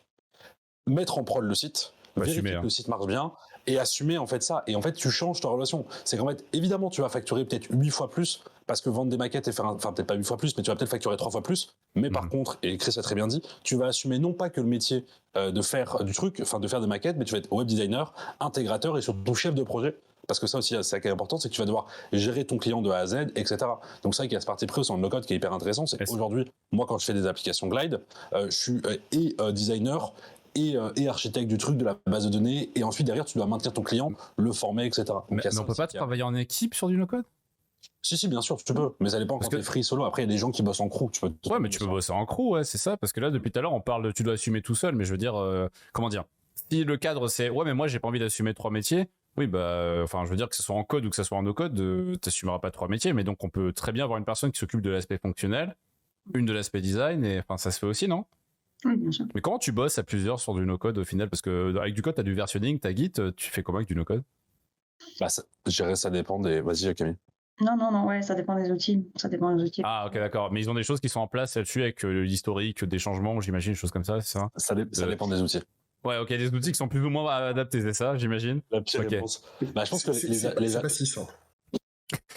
mettre en prod le site, vérifier que le site marche bien, et assumer en fait ça. Et en fait, tu changes ta relation. C'est qu'en fait, évidemment, tu vas facturer peut-être 8 fois plus, parce que vendre des maquettes et faire enfin peut-être pas 8 fois plus, mais tu vas peut-être facturer 3 fois plus. Mais par contre, et Chris a très bien dit, tu vas assumer non pas que le métier de faire du truc, enfin de faire des maquettes, mais tu vas être web designer, intégrateur et surtout chef de projet. Parce que ça aussi, c'est ça qui est important, c'est que tu vas devoir gérer ton client de A à Z, etc. Donc c'est vrai qu'il y a ce parti pris au sein de no-code qui est hyper intéressant. C'est qu'aujourd'hui, moi, quand je fais des applications Glide, je suis designer et architecte du truc, de la base de données, et ensuite derrière, tu dois maintenir ton client, le former, etc. Donc, mais on peut pas travailler en équipe sur du no-code? Si, bien sûr, tu peux, mais ça dépend quand t'es free solo. Après, il y a des gens qui bossent en crew. Ouais, mais tu peux bosser en crew, ouais, c'est ça. Parce que là, depuis tout à l'heure, on parle de tu dois assumer tout seul, mais je veux dire, comment dire? Si le cadre c'est, ouais, mais moi, j'ai pas envie d'assumer 3 métiers. Oui, bah, enfin, je veux dire que ce soit en code ou que ce soit en no-code, t'assumeras pas 3 métiers, mais donc on peut très bien avoir une personne qui s'occupe de l'aspect fonctionnel, une de l'aspect design, et enfin, ça se fait aussi, non? Oui, bien sûr. Mais comment tu bosses à plusieurs sur du no-code au final? Parce que avec du code, t'as du versionning, t'as Git, tu fais comment avec du no-code? Bah, je dirais ça dépend des. Vas-y, Camille. Non, ouais, ça dépend des outils. Ça dépend des outils. Ah, ok, d'accord. Mais ils ont des choses qui sont en place là-dessus avec l'historique des changements, j'imagine, des choses comme ça, c'est ça? Ça dépend des outils. Ouais, ok, des outils qui sont plus ou moins adaptés, c'est ça, j'imagine? La pire réponse. Bah, je pense que c'est pas si simple.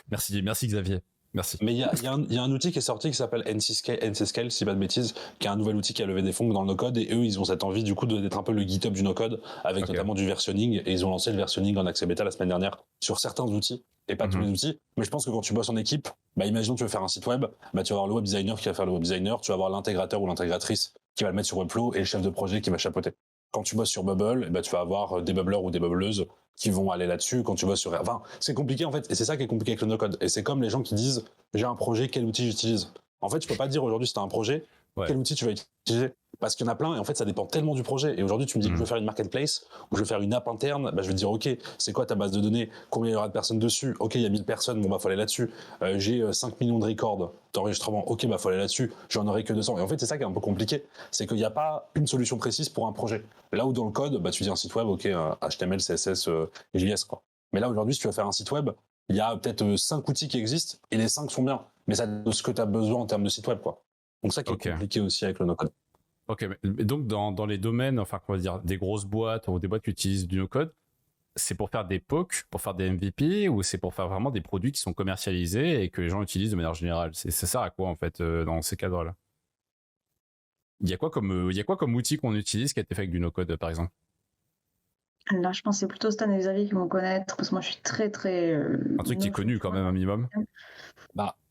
Merci Xavier. Merci. Mais il y a un outil qui est sorti qui s'appelle NCScale, si pas de bêtises, qui est un nouvel outil qui a levé des fonds dans le no-code, et eux, ils ont cette envie du coup d'être un peu le GitHub du no-code, avec notamment du versionning, et ils ont lancé le versionning en accès bêta la semaine dernière sur certains outils, et pas tous les outils. Mais je pense que quand tu bosses en équipe, bah imaginons tu veux faire un site web, bah tu vas avoir le web designer qui va faire le web designer, tu vas avoir l'intégrateur ou l'intégratrice qui va le mettre sur Webflow, et le chef de projet qui va chapeauter. Quand tu bosses sur Bubble, bah tu vas avoir des bubbleurs ou des bubbleuses qui vont aller là-dessus. Quand tu bosses sur... Enfin, c'est compliqué en fait, et c'est ça qui est compliqué avec le no-code. Et c'est comme les gens qui disent, j'ai un projet, quel outil j'utilise? En fait, je peux pas dire aujourd'hui si t'as un projet, quel outil tu vas utiliser. Parce qu'il y en a plein et en fait ça dépend tellement du projet. Et aujourd'hui tu me dis que je veux faire une marketplace ou je veux faire une app interne, je vais te dire ok, c'est quoi ta base de données, combien il y aura de personnes dessus, ok il y a 1000 personnes, bon faut aller là-dessus, j'ai 5 millions de records d'enregistrement, ok faut aller là-dessus, j'en aurai que 200. Et en fait c'est ça qui est un peu compliqué, c'est qu'il n'y a pas une solution précise pour un projet. Là où dans le code, tu dis un site web, ok HTML, CSS et JS quoi. Mais là aujourd'hui si tu veux faire un site web, il y a peut-être 5 outils qui existent et les 5 sont bien, mais ça donne ce que tu as besoin en termes de site web quoi. Donc ça qui est compliqué aussi avec le no-code. Ok, mais donc dans les domaines, enfin on va dire des grosses boîtes ou des boîtes qui utilisent du no-code, c'est pour faire des POC, pour faire des MVP, ou c'est pour faire vraiment des produits qui sont commercialisés et que les gens utilisent de manière générale? Ça sert à quoi en fait dans ces cadres-là? Il y a quoi comme outil qu'on utilise qui a été fait avec du no-code par exemple? Là, je pense que c'est plutôt Stan et Xavier qui vont connaître, parce que moi je suis très. Un truc qui est connu quand même un minimum.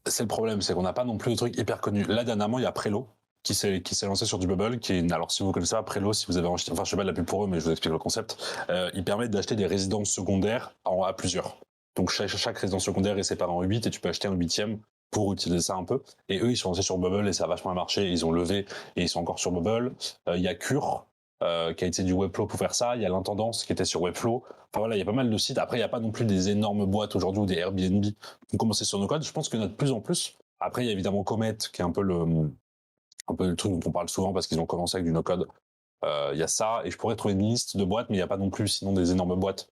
C'est le problème, c'est qu'on n'a pas non plus de trucs hyper connus. Là dernièrement il y a Prelo qui s'est lancé sur du Bubble, alors si vous connaissez pas Prelo, si vous avez enregistré, enfin je fais pas de la pub pour eux, mais je vous explique le concept, il permet d'acheter des résidences secondaires à plusieurs. Donc chaque résidence secondaire est séparée en 8 et tu peux acheter un 8e pour utiliser ça un peu. Et eux ils sont lancés sur Bubble et ça a vachement marché, ils ont levé et ils sont encore sur Bubble. Il y a Cure qui a été du Webflow pour faire ça, il y a l'Intendance qui était sur Webflow. Enfin voilà, il y a pas mal de sites. Après il n'y a pas non plus des énormes boîtes aujourd'hui ou des Airbnb qui ont commencé sur no-code. Je pense qu'il y en a de plus en plus. Après il y a évidemment Comet qui est un peu le truc dont on parle souvent parce qu'ils ont commencé avec du no-code. Il y a ça, et je pourrais trouver une liste de boîtes, mais il n'y a pas non plus sinon des énormes boîtes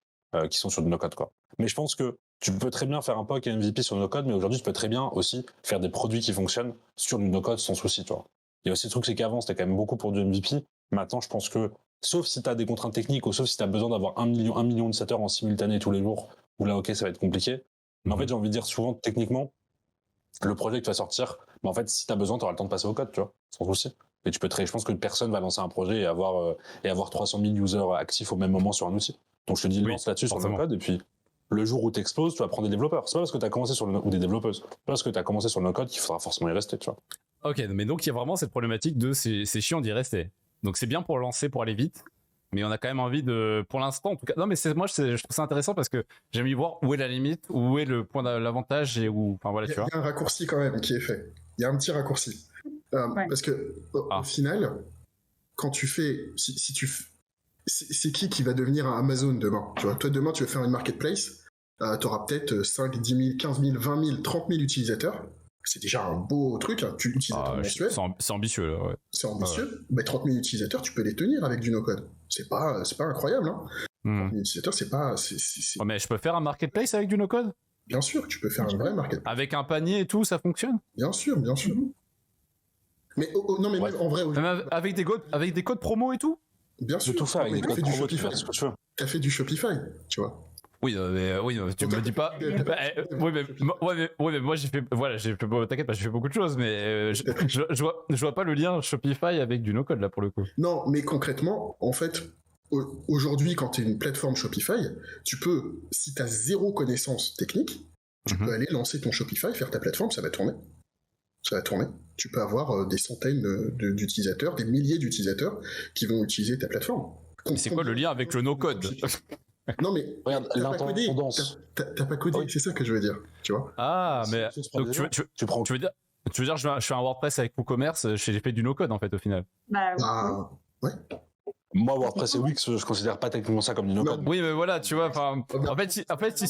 qui sont sur du no-code quoi. Mais je pense que tu peux très bien faire un POC et un MVP sur no-code, mais aujourd'hui tu peux très bien aussi faire des produits qui fonctionnent sur du no-code sans souci, tu vois. Il y a aussi le truc, c'est qu'avant c'était quand même beaucoup pour du MVP. Maintenant je pense que, sauf si tu as des contraintes techniques ou sauf si tu as besoin d'avoir 1 million de setters en simultané tous les jours, où là ok ça va être compliqué. Mais en fait j'ai envie de dire souvent techniquement, le projet que tu vas sortir, en fait, si tu as besoin, tu auras le temps de passer au code, tu vois, sans souci. Et tu peux je pense que personne va lancer un projet et avoir 300 000 users actifs au même moment sur un outil. Donc je te dis, lance là-dessus sur le code, et puis le jour où tu exploses, tu vas prendre des développeurs. C'est pas parce que tu as commencé sur ou des développeuses. C'est pas parce que tu as commencé sur le no-code qu'il faudra forcément y rester, tu vois. Ok, mais donc il y a vraiment cette problématique de c'est chiant d'y rester. Donc c'est bien pour lancer, pour aller vite, mais on a quand même envie de, pour l'instant en tout cas. Non, mais je trouve ça intéressant parce que j'aime y voir où est la limite, où est le point de l'avantage et où, enfin voilà, tu vois. Il y a un raccourci quand même qui est fait. Il y a un petit raccourci. Parce que au final, quand tu fais, si tu, c'est qui va devenir un Amazon demain? Tu vois, toi demain tu veux faire une marketplace, tu auras peut-être 5, 10 000, 15 000, 20 000, 30 000 utilisateurs. C'est déjà un beau truc, hein. Tu utilises mensuel. C'est ambitieux, là, ouais. C'est ambitieux. Mais 30 000 utilisateurs, tu peux les tenir avec du no-code. C'est pas incroyable, hein. 30 000 utilisateurs, c'est pas. Oh, mais je peux faire un marketplace avec du no-code? Bien sûr, tu peux faire un vrai marketplace. Avec un panier et tout, ça fonctionne? Bien sûr, bien sûr. Mais non, mais même en vrai. Avec des codes promo et tout? Bien sûr. Tout faire avec des codes promo, tu fais ce que tu veux. T'as fait du Shopify, tu vois. Oui, tu me dis pas. Oui, mais moi j'ai fait. Voilà, t'inquiète pas, j'ai fait beaucoup de choses, mais je vois pas le lien Shopify avec du no-code là pour le coup. Non, mais concrètement, en fait, aujourd'hui, quand tu es une plateforme Shopify, tu peux, si tu as zéro connaissance technique, tu peux aller lancer ton Shopify, faire ta plateforme, ça va tourner. Ça va tourner. Tu peux avoir des centaines d'utilisateurs, des milliers d'utilisateurs qui vont utiliser ta plateforme. Mais c'est quoi le lien avec le no-code? Non mais regarde, l'intendance. T'as pas codé, c'est ça que je veux dire, tu vois. Ah, mais donc tu veux dire je fais un WordPress avec WooCommerce, j'ai fait du no-code en fait au final. Ouais. Moi, WordPress et Wix, je considère pas techniquement ça comme du no-code. Oui, mais voilà, tu vois, en fait, si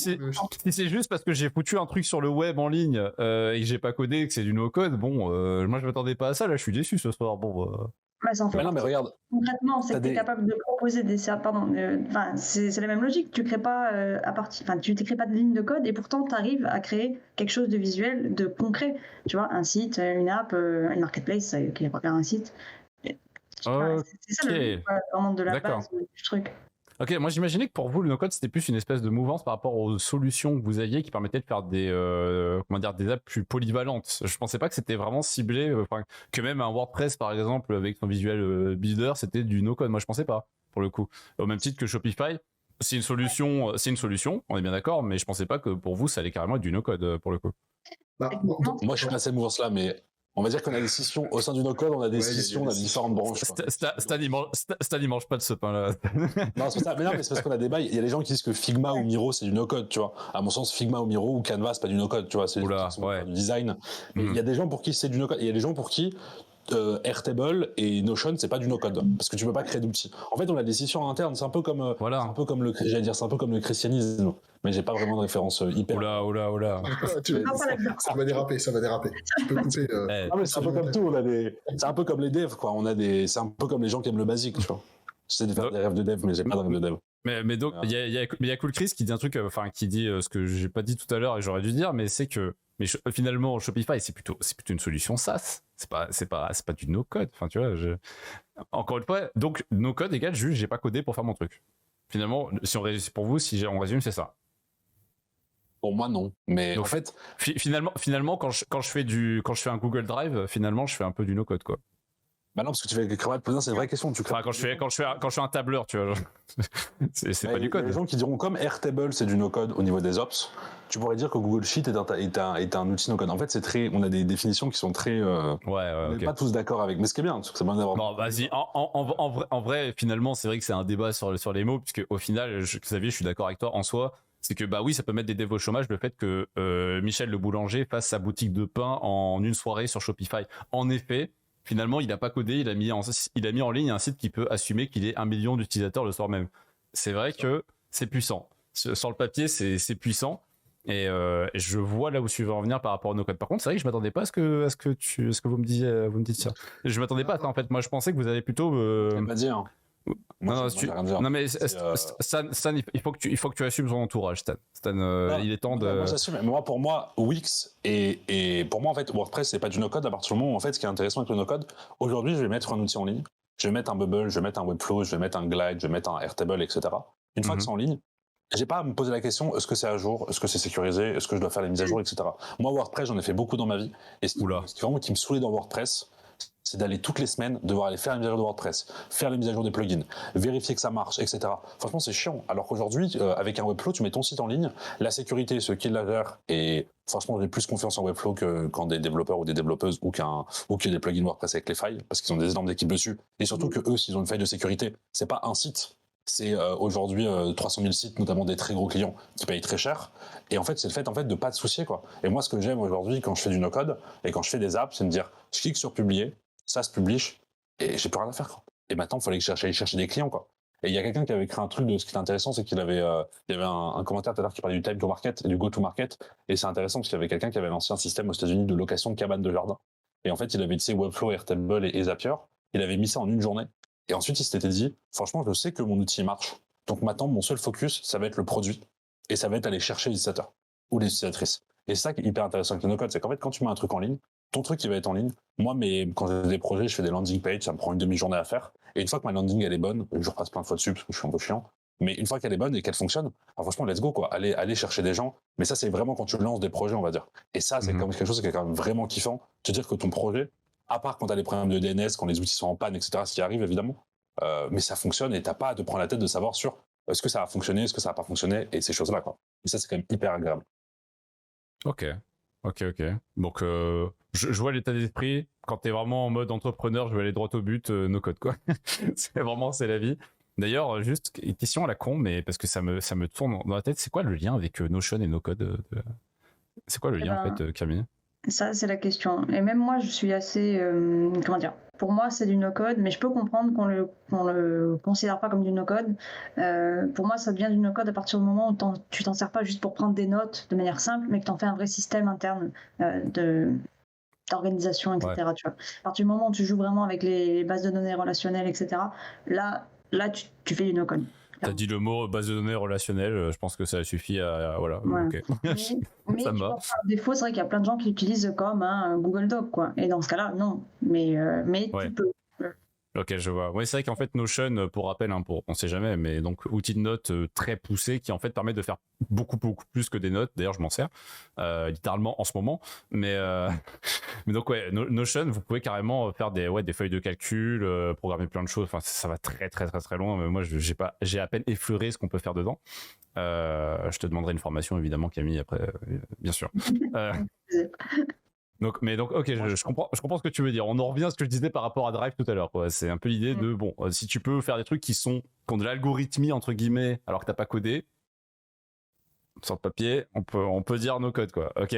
c'est juste parce que j'ai foutu un truc sur le web en ligne et que j'ai pas codé, que c'est du no-code, bon, moi je m'attendais pas à ça, là je suis déçu ce soir, bon. Mais non, mais regarde. Concrètement, c'est que tu es capable de proposer des c'est la même logique. Tu crées pas tu t'écris pas de ligne de code et pourtant tu arrives à créer quelque chose de visuel, de concret. Tu vois, un site, une app, une marketplace qui va faire un site. C'est ça le vraiment de la base du truc. Ok, moi j'imaginais que pour vous le no-code c'était plus une espèce de mouvance par rapport aux solutions que vous aviez qui permettaient de faire des des apps plus polyvalentes. Je pensais pas que c'était vraiment ciblé, que même un WordPress par exemple avec son visual builder c'était du no-code. Moi je pensais pas pour le coup. Au même titre que Shopify, c'est une solution, on est bien d'accord, mais je pensais pas que pour vous ça allait carrément être du no-code pour le coup. Moi je suis passé à cette mouvance là, mais on va dire qu'on a des scissions au sein du no-code, on a des scissions, on a différentes branches. Stan il mange pas de ce pain là. Non, c'est ça. Mais non, mais c'est parce qu'on a des bails. Il y a des gens qui disent que Figma ou Miro c'est du no-code, tu vois. À mon sens, Figma ou Miro ou Canva c'est pas du no-code, tu vois. C'est du design. Mais il y a des gens pour qui c'est du no-code. Il y a des gens pour qui Airtable et Notion, c'est pas du no-code parce que tu peux pas créer d'outils. En fait, on a des décisions internes. C'est un peu comme, Voilà. c'est un peu comme c'est un peu comme le christianisme. Mais j'ai pas vraiment de référence hyper. Oula. Ça va déraper. Tu peux couper. Non, mais c'est un peu comme tout. C'est un peu comme les devs, quoi. C'est un peu comme les gens qui aiment le basique, tu vois. J'essaie de faire des rêves de dev, mais j'ai pas de rêve de dev. Mais donc, il y a Cool Chris qui dit un truc, qui dit ce que j'ai pas dit tout à l'heure et j'aurais dû dire, mais c'est que, finalement, Shopify, c'est plutôt une solution SaaS. C'est pas du no-code. Enfin, tu vois, encore une fois, donc, no-code égale juste, j'ai pas codé pour faire mon truc. Finalement, pour vous, si on résume, c'est ça. Pour moi, non. Mais donc, en fait, finalement, quand je fais un Google Drive, finalement, je fais un peu du no-code, quoi. Bah non, parce que tu fais poser, c'est une vraie question. Quand je fais un tableur, tu vois, c'est pas du code. Les gens qui diront comme Airtable, c'est du no-code au niveau des ops. Tu pourrais dire que Google Sheet est un outil no-code. En fait, on a des définitions qui sont très. On n'est pas tous d'accord avec. Mais ce qui est bien, c'est que c'est bien d'avoir. Non, vas-y. En vrai, finalement, c'est vrai que c'est un débat sur les mots, puisque au final, Xavier, je suis d'accord avec toi en soi. C'est que oui, ça peut mettre des devs au chômage le fait que Michel le boulanger fasse sa boutique de pain en une soirée sur Shopify. En effet. Finalement, il n'a pas codé, il a mis en ligne un site qui peut assumer qu'il ait 1 million d'utilisateurs le soir même. C'est vrai que c'est puissant. Sur le papier, c'est puissant. Et je vois là où tu veux en venir par rapport au no-code. Par contre, c'est vrai que je m'attendais pas à ce que vous me dites ça. Je m'attendais pas à ça, en fait. Moi, je pensais que vous avez plutôt. Pas dire. Non, mais Stan, il faut que tu assumes son entourage, Stan. Il est temps de. Moi, j'assume. Pour moi, Wix et pour moi, en fait, WordPress, c'est pas du no-code à partir du moment où, en fait, ce qui est intéressant avec le no-code, aujourd'hui, je vais mettre un outil en ligne, je vais mettre un Bubble, je vais mettre un Webflow, je vais mettre un Glide, je vais mettre un Airtable, etc. Une fois que c'est en ligne, j'ai pas à me poser la question, est-ce que c'est à jour, est-ce que c'est sécurisé, est-ce que je dois faire les mises à jour, etc. Moi, WordPress, j'en ai fait beaucoup dans ma vie. Et ce qui me saoulait dans WordPress, c'est d'aller toutes les semaines, devoir aller faire les mises à jour de WordPress, faire les mises à jour des plugins, vérifier que ça marche, etc. Franchement, c'est chiant. Alors qu'aujourd'hui, avec un Webflow, tu mets ton site en ligne, la sécurité, ceux qui la gèrent, et franchement, j'ai plus confiance en Webflow que quand des développeurs ou des développeuses ou qu'il y a des plugins WordPress avec les failles, parce qu'ils ont des énormes équipes dessus. Et surtout que eux, s'ils ont une faille de sécurité, c'est pas un site. C'est aujourd'hui 300 000 sites, notamment des très gros clients qui payent très cher. Et en fait, c'est le fait de pas te soucier, quoi. Et moi, ce que j'aime aujourd'hui quand je fais du no-code et quand je fais des apps, c'est de me dire, je clique sur publier, ça se publish et j'ai plus rien à faire, quoi. Et maintenant, il fallait que j'aille chercher des clients, quoi. Et il y a quelqu'un qui avait écrit un truc de ce qui est intéressant, c'est qu'il avait, il y avait un commentaire tout à l'heure qui parlait du time to market et du go to market. Et c'est intéressant parce qu'il y avait quelqu'un qui avait lancé un système aux États-Unis de location de cabanes de jardin. Et en fait, il avait utilisé Webflow, Airtable et Zapier. Il avait mis ça en une journée. Et ensuite, il s'était dit, franchement, je sais que mon outil marche. Donc maintenant, mon seul focus, ça va être le produit. Et ça va être aller chercher les utilisateurs ou les utilisatrices. Et c'est ça qui est hyper intéressant avec le no-code, c'est qu'en fait, quand tu mets un truc en ligne, ton truc, il va être en ligne. Moi, quand j'ai des projets, je fais des landing pages, ça me prend une demi-journée à faire. Et une fois que ma landing, elle est bonne, je repasse plein de fois dessus parce que je suis un peu chiant. Mais une fois qu'elle est bonne et qu'elle fonctionne, alors franchement, let's go, quoi. Allez chercher des gens. Mais ça, c'est vraiment quand tu lances des projets, on va dire. Et ça, c'est quand même quelque chose qui est quand même vraiment kiffant. Te dire que ton projet, à part quand tu as des problèmes de DNS, quand les outils sont en panne, etc., ce qui arrive, évidemment, mais ça fonctionne et t'as pas à te prendre la tête de savoir sur est-ce que ça va fonctionner, est-ce que ça va pas fonctionner, et ces choses-là, quoi. Et ça, c'est quand même hyper agréable. Ok. Donc, je vois l'état d'esprit. Quand t'es vraiment en mode entrepreneur, je vais aller droit au but, no code, quoi. c'est la vie. D'ailleurs, juste une question à la con, mais parce que ça me tourne dans la tête. C'est quoi le lien avec Notion et no code C'est quoi le lien, en fait, Camille? Ça, c'est la question. Et même moi, je suis assez... comment dire? Pour moi, c'est du no-code, mais je peux comprendre qu'on le considère pas comme du no-code. Pour moi, ça devient du no-code à partir du moment où tu t'en sers pas juste pour prendre des notes de manière simple, mais que tu en fais un vrai système interne d'organisation, etc. Ouais. Tu vois. À partir du moment où tu joues vraiment avec les bases de données relationnelles, etc., là tu fais du no-code. T'as dit le mot base de données relationnelle, je pense que ça suffit à voilà. Ouais. Okay. Mais ça me va. Par défaut, c'est vrai qu'il y a plein de gens qui l'utilisent comme un Google Doc, quoi. Et dans ce cas-là, non. Mais ouais. Tu peux. Ok, je vois. Oui, c'est vrai qu'en fait Notion, pour rappel, on sait jamais, mais donc outil de notes très poussé qui en fait permet de faire beaucoup plus que des notes. D'ailleurs, je m'en sers littéralement en ce moment. Mais donc ouais, Notion, vous pouvez carrément faire des feuilles de calcul, programmer plein de choses. Enfin, ça va très loin. Mais moi, j'ai à peine effleuré ce qu'on peut faire dedans. Je te demanderai une formation évidemment, Camille, après, bien sûr. Donc, ok, je comprends ce que tu veux dire. On en revient à ce que je disais par rapport à Drive tout à l'heure, quoi. C'est un peu l'idée de, bon, si tu peux faire des trucs qui ont de l'algorithmie, entre guillemets, alors que t'as pas codé, sur le papier, on peut dire no code, quoi. Ok,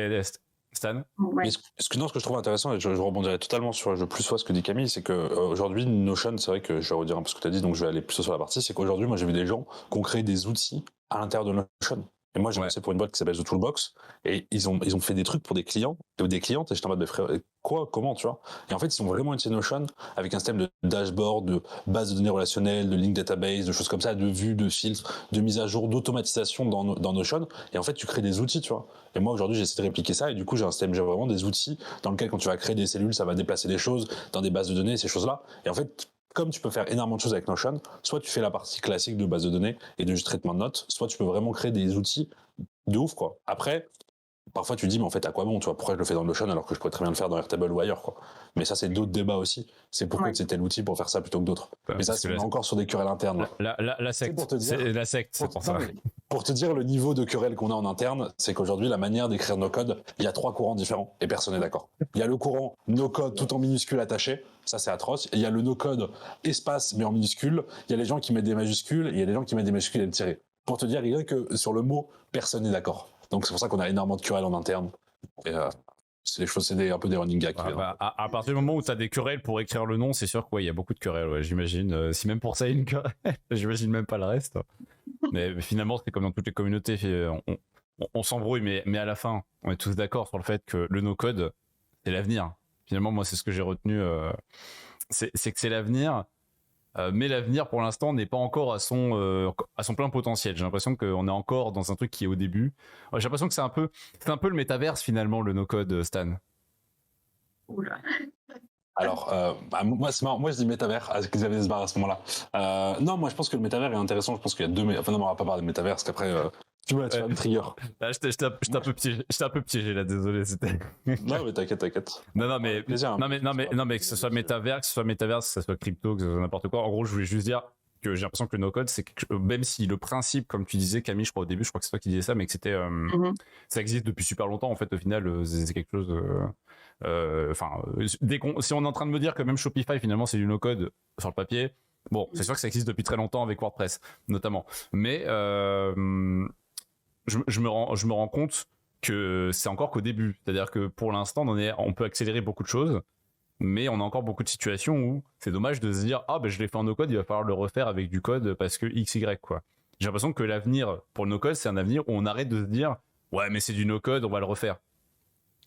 Stan? Ouais. Mais ce que je trouve intéressant, et je rebondirai totalement sur plus fois ce que dit Camille, c'est qu'aujourd'hui, Notion, c'est vrai que je vais redire un peu ce que tu as dit, donc je vais aller plutôt sur la partie, c'est qu'aujourd'hui, moi j'ai vu des gens qui ont créé des outils à l'intérieur de Notion. Et moi j'ai bossé pour une boîte qui s'appelle The Toolbox, et ils ont fait des trucs pour des clients, des clientes, et j'étais en mode, mais frère, quoi, comment, tu vois? Et en fait, ils ont vraiment utilisé Notion avec un système de dashboard, de base de données relationnelles, de link database, de choses comme ça, de vues, de filtres, de mise à jour, d'automatisation dans Notion. Et en fait, tu crées des outils, tu vois. Et moi, aujourd'hui, j'essaie de répliquer ça, et du coup, j'ai vraiment des outils dans lesquels, quand tu vas créer des cellules, ça va déplacer des choses dans des bases de données, ces choses-là. Et en fait, comme tu peux faire énormément de choses avec Notion, soit tu fais la partie classique de base de données et de juste traitement de notes, soit tu peux vraiment créer des outils de ouf, quoi. Après, parfois tu dis, mais en fait, à quoi bon, tu vois, pourquoi je le fais dans Notion alors que je pourrais très bien le faire dans Airtable ou ailleurs, quoi. Mais ça, c'est d'autres débats aussi. C'est pourquoi c'est tel outil pour faire ça plutôt que d'autres. Mais ça, c'est encore sur des querelles internes. La secte. C'est la secte, c'est pour ça. Pour te dire le niveau de querelle qu'on a en interne, c'est qu'aujourd'hui, la manière d'écrire nos codes, il y a 3 courants différents et personne n'est d'accord. Il y a le courant no code tout en minuscules attaché, ça c'est atroce. Et il y a le no code espace mais en minuscules. Il y a les gens qui mettent des majuscules et il y a les gens qui mettent des majuscules et le tiret. Pour te dire, rien que sur le mot, personne n'est d'accord. Donc c'est pour ça qu'on a énormément de querelles en interne. Et c'est des choses, un peu des running gags. À partir du moment où tu as des querelles pour écrire le nom, c'est sûr qu'il y a beaucoup de querelles, j'imagine. Si même pour ça il y a une querelle, j'imagine même pas le reste. Mais finalement, c'est comme dans toutes les communautés, on s'embrouille, mais à la fin, on est tous d'accord sur le fait que le no-code, c'est l'avenir. Finalement, moi, c'est ce que j'ai retenu, c'est que c'est l'avenir. Mais l'avenir, pour l'instant, n'est pas encore à son plein potentiel. J'ai l'impression qu'on est encore dans un truc qui est au début. J'ai l'impression que c'est un peu le métaverse, finalement, le no-code, Stan. Oula. Alors, moi, c'est marrant. Moi, je dis métavers, à Xavier Sbar à ce moment-là. Non, moi, je pense que le métavers est intéressant. Je pense qu'il y a enfin, non, on va pas parler de métavers, parce qu'après, tu vas me trigger. J'étais un peu piégé, là, désolé. Non, mais t'inquiète. Non, mais que ce soit métavers, que ce soit crypto, que ce soit n'importe quoi. En gros, je voulais juste dire que j'ai l'impression que le no-code, c'est que même si le principe, comme tu disais, Camille, je crois au début, je crois que c'est toi qui disais ça, mais que c'était, ça existe depuis super longtemps, en fait, au final, c'est quelque chose. Si on est en train de me dire que même Shopify finalement c'est du no-code sur le papier, bon, c'est sûr que ça existe depuis très longtemps avec WordPress notamment, mais je me rends compte que c'est encore qu'au début, c'est-à-dire que pour l'instant on peut accélérer beaucoup de choses, mais on a encore beaucoup de situations où c'est dommage de se dire je l'ai fait en no-code, il va falloir le refaire avec du code parce que XY, quoi. J'ai l'impression que l'avenir pour le no-code, c'est un avenir où on arrête de se dire ouais mais c'est du no-code, on va le refaire.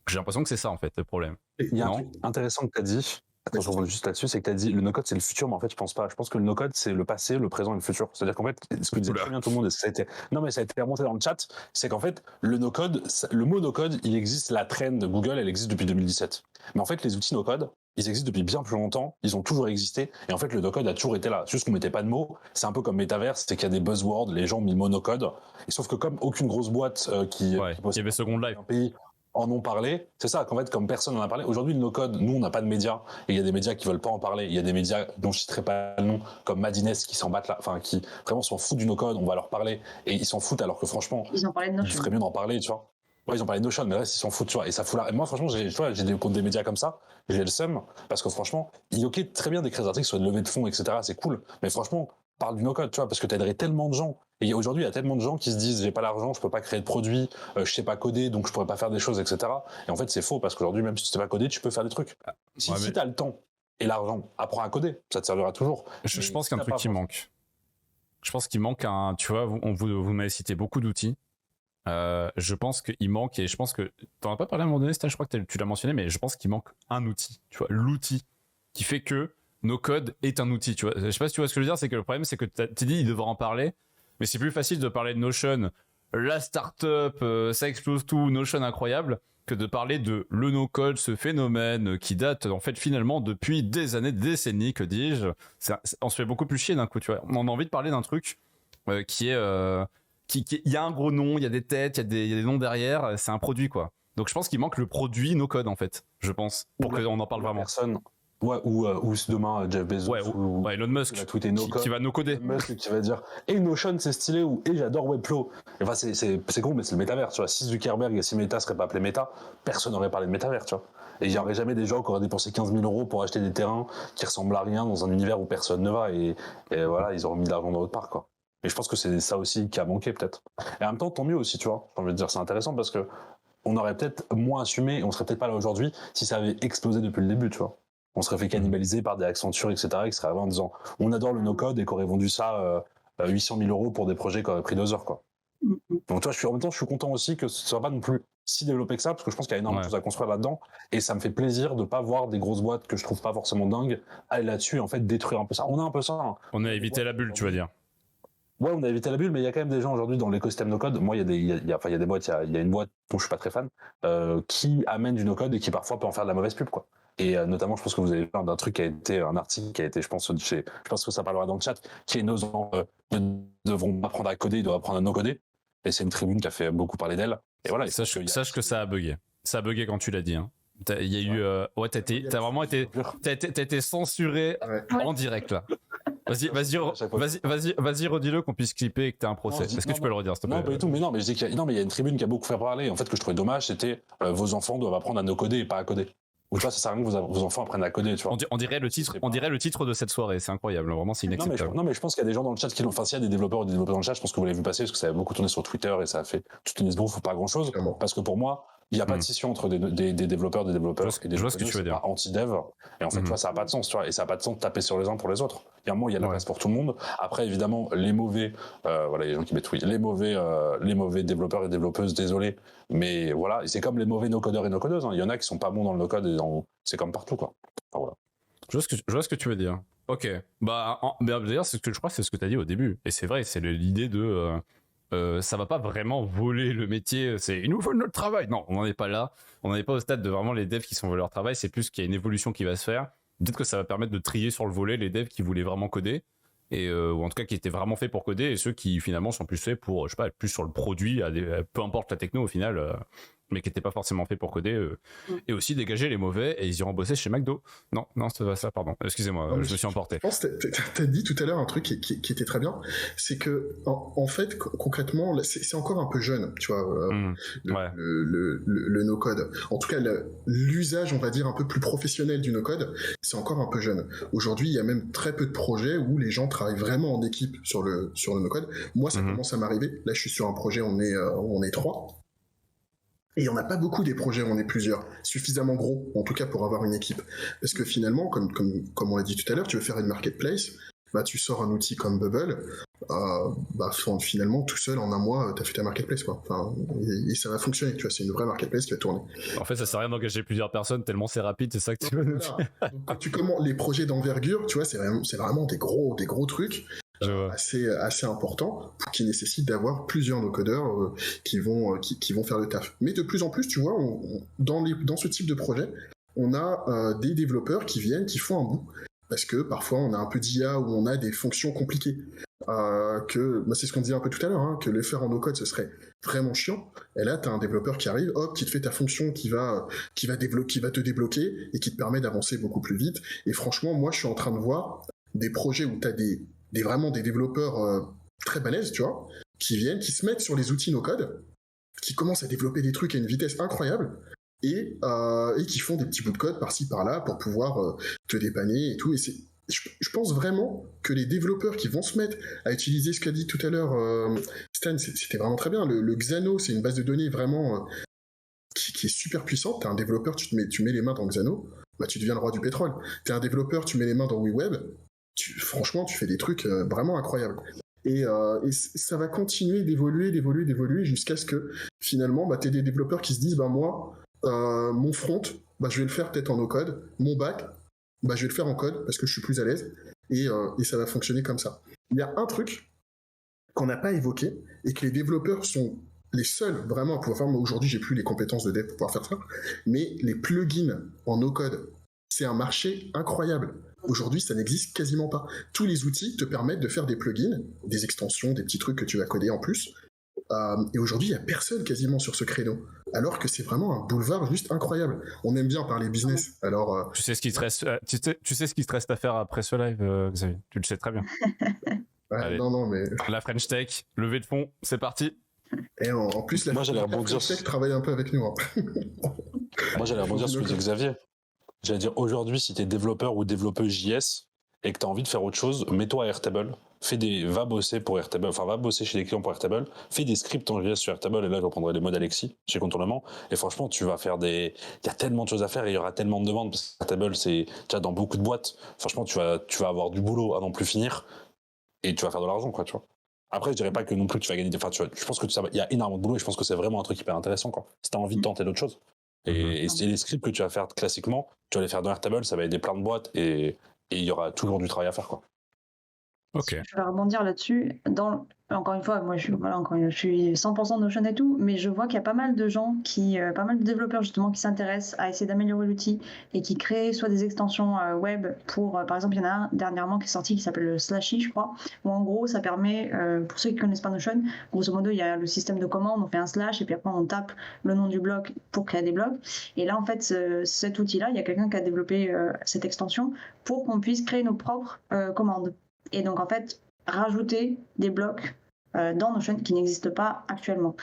J'ai l'impression que c'est ça en fait le problème. Il y a un truc intéressant que tu as dit, attends, je reviens juste là-dessus, c'est que tu as dit le no-code c'est le futur, mais en fait je pense pas. Je pense que le no-code c'est le passé, le présent et le futur. C'est-à-dire qu'en fait, ce que disait très bien tout le monde, et ça a été remonté dans le chat, c'est qu'en fait le no-code, le mot no-code, il existe, la trend de Google, elle existe depuis 2017. Mais en fait les outils no-code, ils existent depuis bien plus longtemps, ils ont toujours existé, et en fait le no-code a toujours été là. Juste qu'on mettait pas de mots, c'est un peu comme Metaverse, c'est qu'il y a des buzzwords, les gens ont mis le mot no-code, et sauf que comme aucune grosse boîte qui possède avait Second Life un pays en ont parlé, c'est ça qu'en fait comme personne n'en a parlé, aujourd'hui le no-code, nous on n'a pas de médias, et il y a des médias qui veulent pas en parler, il y a des médias dont je citerai pas le nom, comme Madines qui s'en battent là, enfin qui vraiment s'en foutent du no-code, on va leur parler, et ils s'en foutent alors que franchement, ils en parlaient de Notion. Il ferait mieux d'en parler, tu vois. Ouais, ils ont parlé de Notion, mais là, ils s'en foutent, tu vois. Et ça fout là. Et moi, franchement, j'ai des comptes des médias comme ça, j'ai le seum, parce que franchement, il est ok, très bien d'écrire des articles sur une levée de fonds, etc. C'est cool. Mais franchement, parle du no-code, tu vois, parce que t'aiderais tellement de gens. Et aujourd'hui, il y a tellement de gens qui se disent, j'ai pas l'argent, je peux pas créer de produits, je sais pas coder, donc je pourrais pas faire des choses, etc. Et en fait, c'est faux, parce qu'aujourd'hui, même si tu sais pas coder, tu peux faire des trucs. Si t'as le temps et l'argent, apprends à coder, ça te servira toujours. Je pense qu'il y a un truc qui manque. Je pense qu'il manque tu vois, vous m'avez cité beaucoup d'outils. Je pense qu'il manque, et je pense que t'en as pas parlé à un moment donné, je crois que tu l'as mentionné, mais je pense qu'il manque un outil, tu vois, l'outil qui fait que no-code est un outil, tu vois. Je sais pas si tu vois ce que je veux dire, c'est que le problème c'est que tu dis il devra en parler, mais c'est plus facile de parler de Notion, la startup, ça explose tout, Notion incroyable, que de parler de le no-code, ce phénomène qui date en fait finalement depuis des années, des décennies, que dis-je. On se fait beaucoup plus chier d'un coup, tu vois. On a envie de parler d'un truc qui est il y a un gros nom, il y a des têtes, il y a des noms derrière, c'est un produit quoi. Donc je pense qu'il manque le produit no code en fait, je pense, pour qu'on en parle vraiment. Personne. Ouais, ou demain Jeff Bezos ou Elon Musk qui va tweeter qui va no coder. Elon Musk qui va dire Notion c'est stylé ou j'adore Webflow. Enfin c'est con mais c'est le métavers, tu vois. Si Zuckerberg et si Meta serait pas appelé Meta, personne n'aurait parlé de métavers, tu vois. Et il y aurait jamais des gens qui auraient dépensé 15 000 € pour acheter des terrains qui ressemblent à rien dans un univers où personne ne va, et voilà, ils auraient mis de l'argent dans autre part quoi. Et je pense que c'est ça aussi qui a manqué peut-être. Et en même temps, tant mieux aussi, tu vois. J'ai envie de dire, c'est intéressant parce que on aurait peut-être moins assumé, et on serait peut-être pas là aujourd'hui si ça avait explosé depuis le début, tu vois. On serait fait cannibaliser par des Accenture, etc., qui seraient arrivés en disant on adore le no-code et qui auraient vendu ça 800 000 euros pour des projets qui auraient pris 2 heures, quoi. Donc, tu vois, en même temps, je suis content aussi que ce soit pas non plus si développé que ça, parce que je pense qu'il y a énormément de choses à construire là-dedans, et ça me fait plaisir de pas voir des grosses boîtes que je trouve pas forcément dingues aller là-dessus et en fait détruire un peu ça. On a un peu ça. Hein. On a évité la bulle, tu vas dire. Ouais, on a évité la bulle, mais il y a quand même des gens aujourd'hui dans l'écosystème no-code. Moi, il y a des boîtes, il y a une boîte dont je suis pas très fan, qui amène du no-code et qui parfois peut en faire de la mauvaise pub, quoi. Et notamment, je pense que vous avez parlé d'un truc qui a été un article qui a été, je pense que ça parlera dans le chat, qui est nos enfants ne devront pas apprendre à coder, ils doivent apprendre à no-coder. Et c'est une tribune qui a fait beaucoup parler d'elle. Et voilà. Sache que ça a bugué. Ça a bugué quand tu l'as dit. Hein. Il y a eu, t'as vraiment t'as été censuré en direct là. Vas-y, redis-le qu'on puisse clipper et que t'as un procès. Est-ce que tu peux le redire, s'il te plaît? Non, pas du tout. Mais non, mais je dis qu'il y a une tribune qui a beaucoup fait parler. En fait, que je trouvais dommage, c'était vos enfants doivent apprendre à no coder et pas à coder. Ou tu vois, ça sert à rien que vos enfants apprennent à coder, tu vois. On dirait le titre de cette soirée. C'est incroyable. Vraiment, c'est inacceptable. Non, mais je pense qu'il y a des gens dans le chat qui l'ont. Enfin, s'il y a des développeurs dans le chat, je pense que vous l'avez vu passer parce que ça a beaucoup tourné sur Twitter et ça a fait toute une esbrouffe ou pas grand chose. Parce que pour moi, il n'y a pas de scission entre des développeurs et des développeurs. Je vois ce que tu veux dire. C'est pas anti-dev. Et en fait, tu vois, ça n'a pas de sens, tu vois. Et ça n'a pas de sens de taper sur les uns pour les autres. Il y a un moment, il y a de la place pour tout le monde. Après, évidemment, les mauvais, voilà, les gens qui mettent oui, les mauvais développeurs et développeuses, désolé. Mais voilà, c'est comme les mauvais no-codeurs et no-codeuses. Hein. Il y en a qui sont pas bons dans le no-code et c'est comme partout, quoi. Enfin, voilà. Je vois ce que tu veux dire. Ok. D'ailleurs, c'est ce que je crois, c'est ce que tu as dit au début. Et c'est vrai, c'est l'idée de. Ça va pas vraiment voler le métier, c'est il nous faut notre travail. Non, on n'en est pas là. On n'en est pas au stade de vraiment les devs qui sont volés leur travail. C'est plus qu'il y a une évolution qui va se faire. Peut-être que ça va permettre de trier sur le volet les devs qui voulaient vraiment coder. Et, ou en tout cas qui étaient vraiment faits pour coder et ceux qui finalement sont plus faits pour, je sais pas, plus sur le produit, peu importe la techno au final, mais qui n'étaient pas forcément faits pour coder. Et aussi dégager les mauvais et ils iront bosser chez McDo. Non, ça, pardon. Excusez-moi, je me suis emporté. Je pense que t'as dit tout à l'heure un truc qui était très bien, c'est que en fait concrètement c'est encore un peu jeune, tu vois, le no-code. En tout cas l'usage, on va dire un peu plus professionnel du no-code, c'est encore un peu jeune. Aujourd'hui, il y a même très peu de projets où les gens travaillent vraiment en équipe sur le no-code. Moi, ça commence à m'arriver. Là, je suis sur un projet, on est 3. Et il n'y en a pas beaucoup des projets où on est plusieurs, suffisamment gros, en tout cas pour avoir une équipe. Parce que finalement, comme on l'a dit tout à l'heure, tu veux faire une marketplace, bah tu sors un outil comme Bubble, finalement tout seul en un mois, tu as fait ta marketplace, quoi. Enfin, et ça va fonctionner, tu vois, c'est une vraie marketplace qui va tourner. En fait, ça sert à rien d'engager plusieurs personnes tellement c'est rapide, c'est ça que tu veux nous dire. Donc, quand tu commences les projets d'envergure, tu vois, c'est vraiment des gros trucs. Assez important qui nécessite d'avoir plusieurs no-codeurs qui vont faire le taf. Mais de plus en plus, tu vois, dans ce type de projet, on a des développeurs qui viennent, qui font un bout. Parce que parfois, on a un peu d'IA où on a des fonctions compliquées. C'est ce qu'on disait un peu tout à l'heure, hein, que les faire en no-code, ce serait vraiment chiant. Et là, tu as un développeur qui arrive, hop, qui te fait ta fonction qui va te débloquer et qui te permet d'avancer beaucoup plus vite. Et franchement, moi, je suis en train de voir des projets où tu as vraiment des développeurs très balèzes, tu vois, qui viennent, qui se mettent sur les outils no-code, qui commencent à développer des trucs à une vitesse incroyable, et qui font des petits bouts de code par-ci par-là pour pouvoir te dépanner et tout. Et je pense vraiment que les développeurs qui vont se mettre à utiliser ce qu'a dit tout à l'heure Stan, c'était vraiment très bien. Le Xano, c'est une base de données vraiment qui est super puissante. T'es un développeur, tu mets les mains dans Xano, bah tu deviens le roi du pétrole. T'es un développeur, tu mets les mains dans WeWeb, franchement, tu fais des trucs vraiment incroyables. Et ça va continuer d'évoluer jusqu'à ce que finalement, bah, t'aies des développeurs qui se disent, bah moi, mon front, bah, je vais le faire peut-être en no-code, mon back, bah, je vais le faire en code parce que je suis plus à l'aise, et ça va fonctionner comme ça. Il y a un truc qu'on n'a pas évoqué et que les développeurs sont les seuls vraiment à pouvoir faire. Moi, aujourd'hui, j'ai plus les compétences de dev pour pouvoir faire ça, mais les plugins en no-code, c'est un marché incroyable. Aujourd'hui, ça n'existe quasiment pas. Tous les outils te permettent de faire des plugins, des extensions, des petits trucs que tu vas coder en plus. Et aujourd'hui, il n'y a personne quasiment sur ce créneau. Alors que c'est vraiment un boulevard juste incroyable. On aime bien parler business. Alors, tu sais ce qui te reste, tu sais ce qui te reste à faire après ce live, Xavier. Tu le sais très bien. Ouais, non, mais la French Tech, levée de fonds, c'est parti. Et en plus, la French Tech travaille un peu avec nous. Hein. Moi, j'allais rebondir sur ce que dit Xavier. J'allais dire, aujourd'hui, si tu es développeur ou développeuse JS et que tu as envie de faire autre chose, mets-toi à Airtable va bosser pour Airtable, enfin va bosser chez des clients pour Airtable, fais des scripts en JS sur Airtable, et là je reprendrai les mots d'Alexis chez Contournement, et franchement tu vas faire il y a tellement de choses à faire et il y aura tellement de demandes, parce que Airtable c'est déjà dans beaucoup de boîtes, franchement tu vas avoir du boulot à n'en plus finir, et tu vas faire de l'argent, quoi, tu vois. Après, je dirais pas que non plus tu vas gagner enfin, tu vois, je pense que il y a énormément de boulot, et je pense que c'est vraiment un truc hyper intéressant, quoi. Si t'as envie de tenter d'autres choses. Et les scripts que tu vas faire classiquement, tu vas les faire dans Airtable, ça va aider plein de boîtes, et il y aura toujours du travail à faire, quoi. Ok. Je vais rebondir là-dessus. Encore une fois, moi je suis 100% Notion et tout, mais je vois qu'il y a pas mal de gens pas mal de développeurs justement qui s'intéressent à essayer d'améliorer l'outil et qui créent soit des extensions web pour, par exemple, il y en a un dernièrement qui est sorti qui s'appelle le Slashy, je crois, où en gros ça permet, pour ceux qui connaissent pas Notion, grosso modo il y a le système de commande, on fait un slash et puis après on tape le nom du bloc pour créer des blocs. Et là en fait cet outil-là, il y a quelqu'un qui a développé cette extension pour qu'on puisse créer nos propres commandes. Et donc en fait rajouter des blocs dans Notion qui n'existent pas actuellement.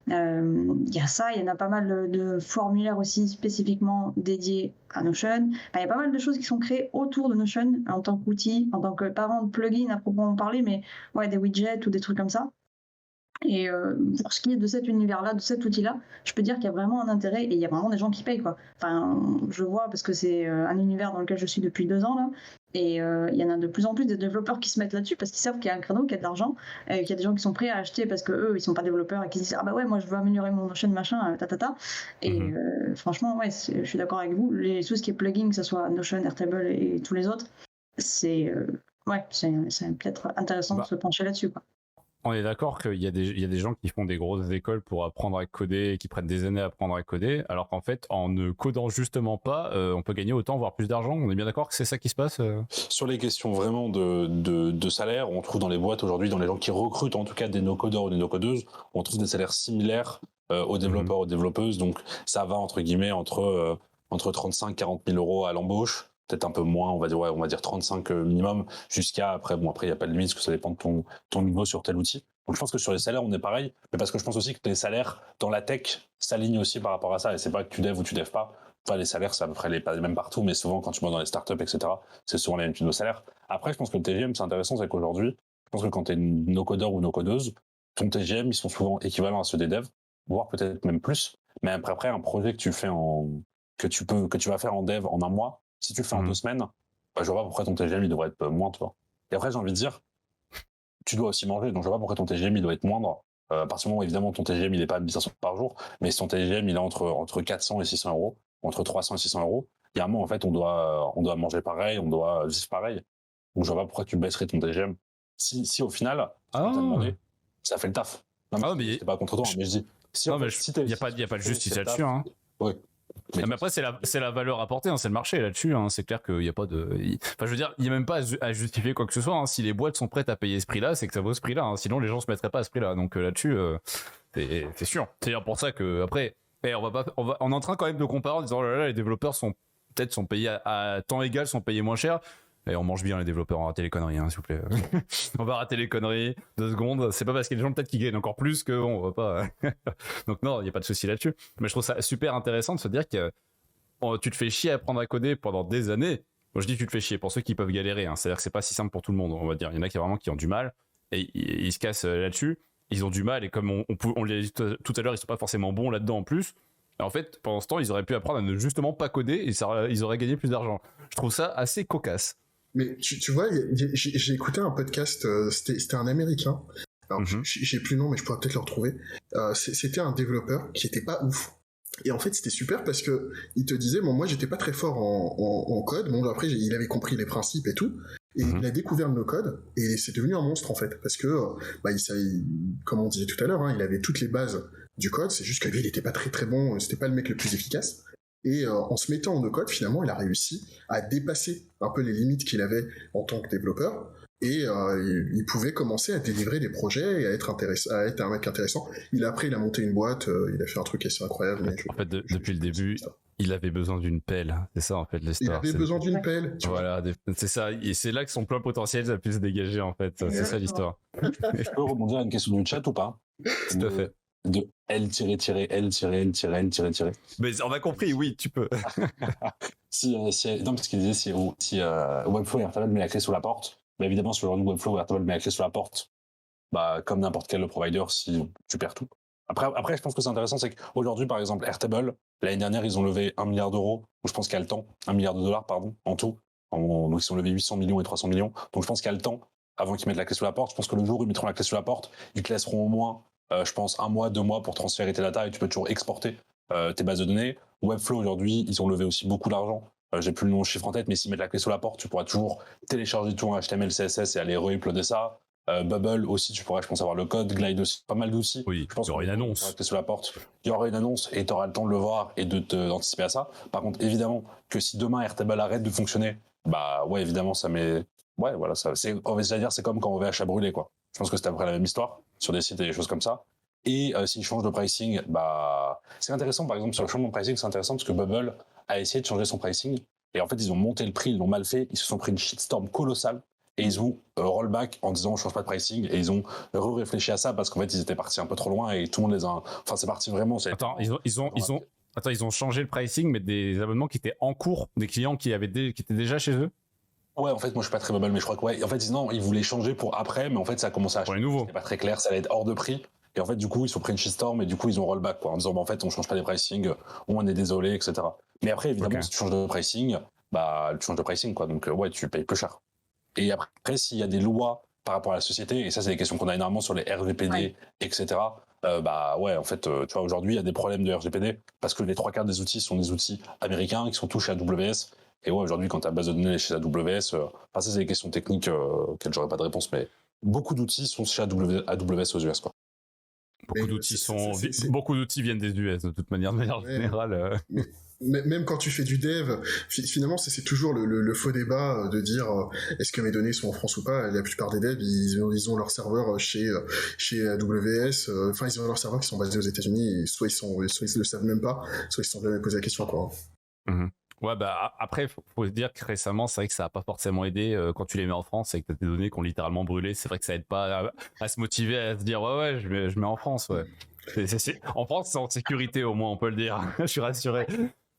Il y a ça, il y en a pas mal de formulaires aussi spécifiquement dédiés à Notion. Il y a pas mal de choses qui sont créées autour de Notion en tant qu'outil, en tant que parent de plugin à proprement parler, mais ouais, des widgets ou des trucs comme ça. Et pour ce qui est de cet univers-là, de cet outil-là, je peux dire qu'il y a vraiment un intérêt et il y a vraiment des gens qui payent, quoi. Enfin, je vois parce que c'est un univers dans lequel je suis depuis 2 ans là, et il y en a de plus en plus des développeurs qui se mettent là-dessus parce qu'ils savent qu'il y a un créneau, qu'il y a de l'argent, qu'il y a des gens qui sont prêts à acheter parce que eux ils sont pas développeurs et qui se disent ah bah ouais moi je veux améliorer mon Notion machin tatata. Et franchement ouais, je suis d'accord avec vous. Tout ce qui est plugin, que ce soit Notion, Airtable et tous les autres, c'est peut-être intéressant de se pencher là-dessus, quoi. On est d'accord qu'il y a des gens qui font des grosses écoles pour apprendre à coder et qui prennent des années à apprendre à coder, alors qu'en fait, en ne codant justement pas, on peut gagner autant, voire plus d'argent. On est bien d'accord que c'est ça qui se passe Sur les questions vraiment de salaire, on trouve dans les boîtes aujourd'hui, dans les gens qui recrutent en tout cas des no-codeurs ou des no-codeuses, on trouve des salaires similaires aux développeurs, aux développeuses. Donc ça va entre guillemets entre 35 et 40 000 euros à l'embauche. Peut-être un peu moins, on va dire 35 minimum, jusqu'à après il n'y a pas de limite, parce que ça dépend de ton niveau sur tel outil. Donc je pense que sur les salaires, on est pareil, mais parce que je pense aussi que les salaires dans la tech s'alignent aussi par rapport à ça, et c'est pas que tu dev ou tu dev pas. Enfin, les salaires, c'est à peu près pas les mêmes partout, mais souvent quand tu vas dans les startups, etc., c'est souvent les mêmes types de salaires. Après, je pense que le TGM, c'est intéressant, c'est qu'aujourd'hui, je pense que quand tu es no-codeur ou no-codeuse, ton TGM, ils sont souvent équivalents à ceux des devs, voire peut-être même plus. Mais après, un projet que tu fais que tu vas faire en dev en un mois, si tu le fais en 2 semaines, bah, je vois pas pourquoi ton TGM il devrait être moins, tu vois. Et après, j'ai envie de dire, tu dois aussi manger, donc je vois pas pourquoi ton TGM il doit être moindre. À partir du moment où, évidemment, ton TGM il est pas à 1500 par jour, mais si ton TGM il est entre 400 et 600 euros, entre 300 et 600 euros, il y a un moment, en fait, on doit manger pareil, on doit vivre pareil. Donc je vois pas pourquoi tu baisserais ton TGM. Si au final, ce que t'as demandé, ça fait le taf. Non, mais c'est pas contre toi, mais je dis. Il n'y a pas de justice là-dessus. Hein. Ouais. Mais après, c'est la valeur apportée, hein, c'est le marché là-dessus. Hein, c'est clair qu'il n'y a pas de. Enfin, je veux dire, il n'y a même pas à justifier quoi que ce soit. Hein. Si les boîtes sont prêtes à payer ce prix-là, c'est que ça vaut ce prix-là. Hein. Sinon, les gens ne se mettraient pas à ce prix-là. Donc là-dessus, c'est sûr. C'est pour ça que après, on est en train quand même de comparer en disant oh là là, les développeurs sont payés à temps égal, sont payés moins cher. Et on mange bien les développeurs, on va rater les conneries, hein, s'il vous plaît. On va rater les conneries, 2 secondes. C'est pas parce qu'il y a des gens peut-être qui gagnent encore plus que on va pas. Donc non, il n'y a pas de souci là-dessus. Mais je trouve ça super intéressant de se dire que tu te fais chier à apprendre à coder pendant des années. Moi je dis tu te fais chier pour ceux qui peuvent galérer. Hein. C'est-à-dire que c'est pas si simple pour tout le monde, on va dire. Il y en a qui ont du mal et ils se cassent là-dessus. Ils ont du mal et comme on l'a dit tout à l'heure, ils sont pas forcément bons là-dedans en plus. Et en fait, pendant ce temps, ils auraient pu apprendre à ne justement pas coder et ils auraient gagné plus d'argent. Je trouve ça assez cocasse. Mais tu vois, j'ai écouté un podcast, c'était un Américain. Alors, j'ai plus le nom, mais je pourrais peut-être le retrouver. C'était un développeur qui était pas ouf. Et en fait, c'était super parce que il te disait, bon, moi, j'étais pas très fort en code. Bon, après, il avait compris les principes et tout. Et il a découvert le no-code et c'est devenu un monstre, en fait. Parce que, comme on disait tout à l'heure, hein, il avait toutes les bases du code. C'est juste que lui, il était pas très très bon. C'était pas le mec le plus efficace. Et en se mettant en no-code, finalement, il a réussi à dépasser un peu les limites qu'il avait en tant que développeur. Et il pouvait commencer à délivrer des projets et à être un mec intéressant. Il a monté une boîte, il a fait un truc assez incroyable. En fait, depuis le début, il avait besoin d'une pelle. C'est ça, en fait, l'histoire. Il avait besoin d'une pelle. Voilà, c'est ça. Et c'est là que son plein potentiel a pu se dégager, en fait. C'est ça l'histoire. Je peux rebondir à une question du chat ou pas? Tout à fait. De L-L-L-L. Mais on a compris, oui, tu peux. Non, parce qu'il disait si Webflow et Airtable met la clé sous la porte, Mais évidemment, si aujourd'hui Webflow ou Airtable met la clé sur la porte, bah, comme n'importe quel provider, si tu perds tout. Après, je pense que c'est intéressant, c'est qu'aujourd'hui, par exemple, Airtable, l'année dernière, ils ont levé 1 milliard d'euros. Donc, je pense qu'il y a le temps, 1 milliard de dollars, pardon, en tout. Donc, ils ont levé 800 millions et 300 millions. Donc, je pense qu'il y a le temps avant qu'ils mettent la clé sur la porte. Je pense que le jour où ils mettront la clé sur la porte, ils te laisseront au moins, je pense, 1 mois, 2 mois pour transférer tes data et tu peux toujours exporter tes bases de données. Webflow, aujourd'hui, ils ont levé aussi beaucoup d'argent. J'ai plus le nom chiffre en tête, mais s'ils mettent la clé sur la porte, tu pourras toujours télécharger tout en HTML, CSS et aller re-uploader ça. Bubble aussi, tu pourrais, je pense, avoir le code. Glide aussi, pas mal d'outils. Oui, je pense il y aura une annonce. Sur la porte, il y aura une annonce et tu auras le temps de le voir et d'anticiper à ça. Par contre, évidemment, que si demain Airtable arrête de fonctionner, bah ouais, évidemment, ça met. Ouais, voilà, c'est comme quand OVH a brûlé, quoi. Je pense que c'était à peu près la même histoire sur des sites et des choses comme ça. Et s'ils changent de pricing, bah c'est intéressant, par exemple, sur le changement de pricing, c'est intéressant parce que Bubble a essayé de changer son pricing. Et en fait, ils ont monté le prix, ils l'ont mal fait, ils se sont pris une shitstorm colossale. Et ils ont rollback en disant on change pas de pricing et ils ont réfléchi à ça parce qu'en fait ils étaient partis un peu trop loin et tout le monde les a. Enfin c'est parti vraiment. Attends, ils ont changé le pricing mais des abonnements qui étaient en cours, des clients qui étaient déjà chez eux. Ouais, en fait moi je suis pas très Bubble mais je crois que ouais. En fait non, ils voulaient changer pour après mais en fait ça a commencé à changer. Pour les nouveaux. C'était pas très clair, ça allait être hors de prix. Et en fait du coup ils se sont pris une shitstorm et du coup ils ont rollback quoi en disant bah, en fait on change pas les pricing, on est désolé etc. Mais après évidemment si tu changes de pricing, bah tu changes de pricing quoi donc ouais tu payes plus cher. Et après, s'il y a des lois par rapport à la société, et ça, c'est des questions qu'on a énormément sur les RGPD, etc. Bah ouais, en fait, tu vois, aujourd'hui, il y a des problèmes de RGPD parce que les 3/4 des outils sont des outils américains qui sont tous chez AWS. Et ouais, aujourd'hui, quand ta base de données est chez AWS, ça, c'est des questions techniques auxquelles j'aurais pas de réponse, mais beaucoup d'outils sont chez AWS aux US, quoi. Beaucoup d'outils viennent des US de toute manière, de manière générale. Même quand tu fais du dev, finalement, c'est toujours le faux débat de dire est-ce que mes données sont en France ou pas. La plupart des devs, ils ont leur serveur chez AWS. Enfin, ils ont leurs serveurs qui sont basés aux États-Unis. Soit ils le savent même pas, soit ils se sont jamais posé la question, quoi. Ouais, bah après, faut se dire que récemment, c'est vrai que ça a pas forcément aidé quand tu les mets en France et que t'as des données qui ont littéralement brûlé. C'est vrai que ça aide pas à se motiver à se dire ouais, je mets en France. Ouais. En France, c'est en sécurité au moins, on peut le dire. Je suis rassuré.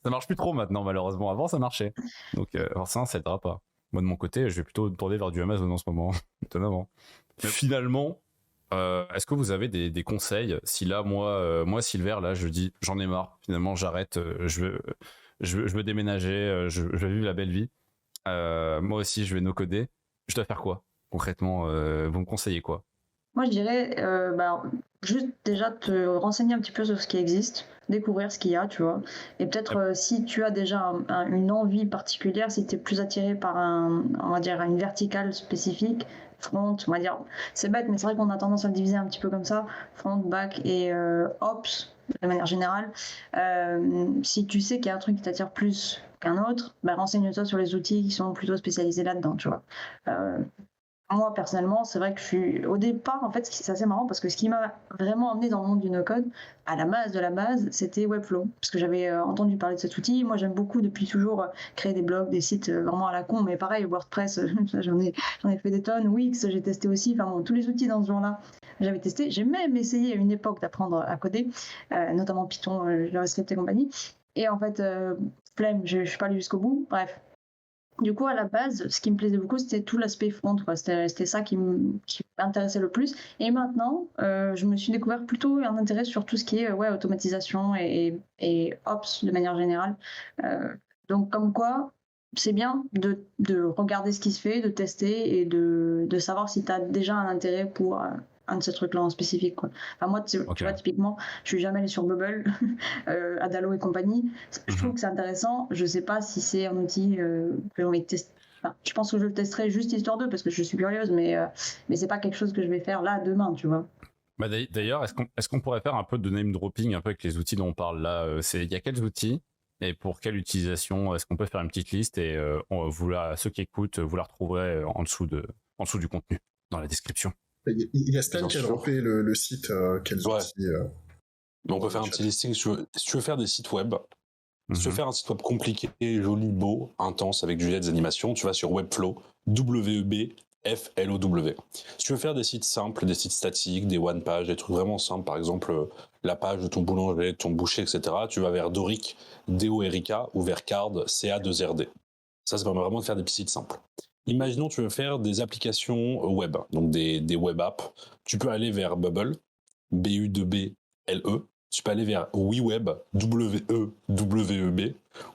Ça marche plus trop maintenant, malheureusement. Avant, ça marchait. Donc, forcément, ça aidera pas. Moi, de mon côté, je vais plutôt tourner vers du Amazon en ce moment, étonnamment. Mais finalement, est-ce que vous avez des conseils? Si là, moi, Silver, là, je dis, j'en ai marre. Finalement, j'arrête. Je veux déménager. Je veux vivre la belle vie. Moi aussi, je vais no-coder. Je dois faire quoi concrètement? Vous me conseillez quoi? Moi, je dirais juste déjà te renseigner un petit peu sur ce qui existe, découvrir ce qu'il y a, tu vois. Et peut-être si tu as déjà une envie particulière, si tu es plus attiré par on va dire, une verticale spécifique, front, on va dire, c'est bête, mais c'est vrai qu'on a tendance à le diviser un petit peu comme ça, front, back et ops, de manière générale. Si tu sais qu'il y a un truc qui t'attire plus qu'un autre, renseigne-toi sur les outils qui sont plutôt spécialisés là-dedans, tu vois. Moi, personnellement, c'est vrai que au départ, en fait, c'est assez marrant parce que ce qui m'a vraiment emmené dans le monde du no-code, à la base de la base, c'était Webflow. Parce que j'avais entendu parler de cet outil. Moi, j'aime beaucoup depuis toujours créer des blogs, des sites vraiment à la con, mais pareil, WordPress, j'en ai fait des tonnes. Wix, j'ai testé aussi. Enfin bon, tous les outils dans ce genre-là, j'avais testé. J'ai même essayé à une époque d'apprendre à coder, notamment Python, JavaScript et compagnie. Et en fait, flemme, je suis pas allée jusqu'au bout. Bref. Du coup, à la base, ce qui me plaisait beaucoup, c'était tout l'aspect front, quoi. C'était ça qui m'intéressait le plus. Et maintenant, je me suis découvert plutôt un intérêt sur tout ce qui est automatisation et ops de manière générale. Donc, comme quoi, c'est bien de regarder ce qui se fait, de tester et de savoir si tu as déjà un intérêt pour un de ces trucs-là en spécifique, quoi. Enfin, moi, tu vois, typiquement, je suis jamais allée sur Bubble, Adalo et compagnie. Je trouve que c'est intéressant. Je sais pas si c'est un outil que j'ai envie de tester. Enfin, je pense que je le testerai juste histoire d'eux parce que je suis curieuse, mais c'est pas quelque chose que je vais faire là demain, tu vois. Bah d'ailleurs, est-ce qu'on pourrait faire un peu de name dropping un peu avec les outils dont on parle là? Il y a quels outils et pour quelle utilisation? Est-ce qu'on peut faire une petite liste et ceux qui écoutent, vous la retrouverez en dessous du contenu dans la description. Il y a Stan qui a droppé le site quels outils. On peut faire un petit listing. Si tu veux faire des sites web, si tu veux faire un site web compliqué, joli, beau, intense, avec des animations, tu vas sur Webflow, WebFLOW. Si tu veux faire des sites simples, des sites statiques, des one page, des trucs vraiment simples, par exemple la page de ton boulanger, de ton boucher, etc., tu vas vers Doric, DORIK, ou vers Card, CA2RD. Ça permet vraiment de faire des petits sites simples. Imaginons tu veux faire des applications web, donc des web apps. Tu peux aller vers Bubble, B-U-B-L-E. Tu peux aller vers WeWeb, W-E-W-E-B.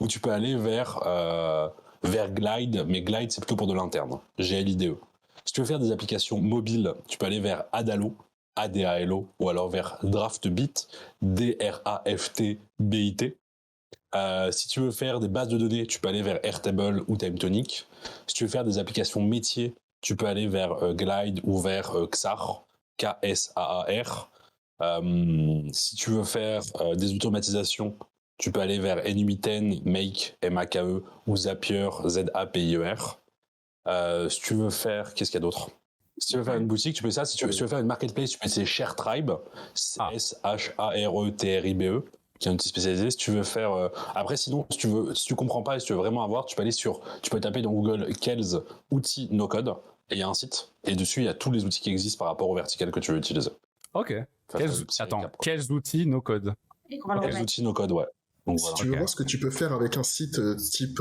Ou tu peux aller vers Glide, mais Glide, c'est plutôt pour de l'interne. G-L-I-D-E. Si tu veux faire des applications mobiles, tu peux aller vers Adalo, A-D-A-L-O, ou alors vers DraftBit, D-R-A-F-T-B-I-T. Si tu veux faire des bases de données, tu peux aller vers Airtable ou TimeTonic. Si tu veux faire des applications métiers, tu peux aller vers Glide ou vers Xar, K-S-A-A-R. Si tu veux faire des automatisations, tu peux aller vers NU10, Make, M-A-K-E, ou Zapier, Z-A-P-I-E-R. Si tu veux faire... Qu'est-ce qu'il y a d'autre? Si tu veux faire une boutique, tu peux ça. Si tu veux faire une marketplace, tu peux essayer ShareTribe, S-H-A-R-E-T-R-I-B-E, qui est un outil spécialisé. Si tu veux faire... Après, sinon, si tu comprends pas et si tu veux vraiment avoir, tu peux taper dans Google Kells outils no code, et il y a un site, et dessus, il y a tous les outils qui existent par rapport au vertical que tu veux utiliser. Ok. Quels outils no code? Quels outils no code, ouais. Donc, si tu veux voir ce que tu peux faire avec un site type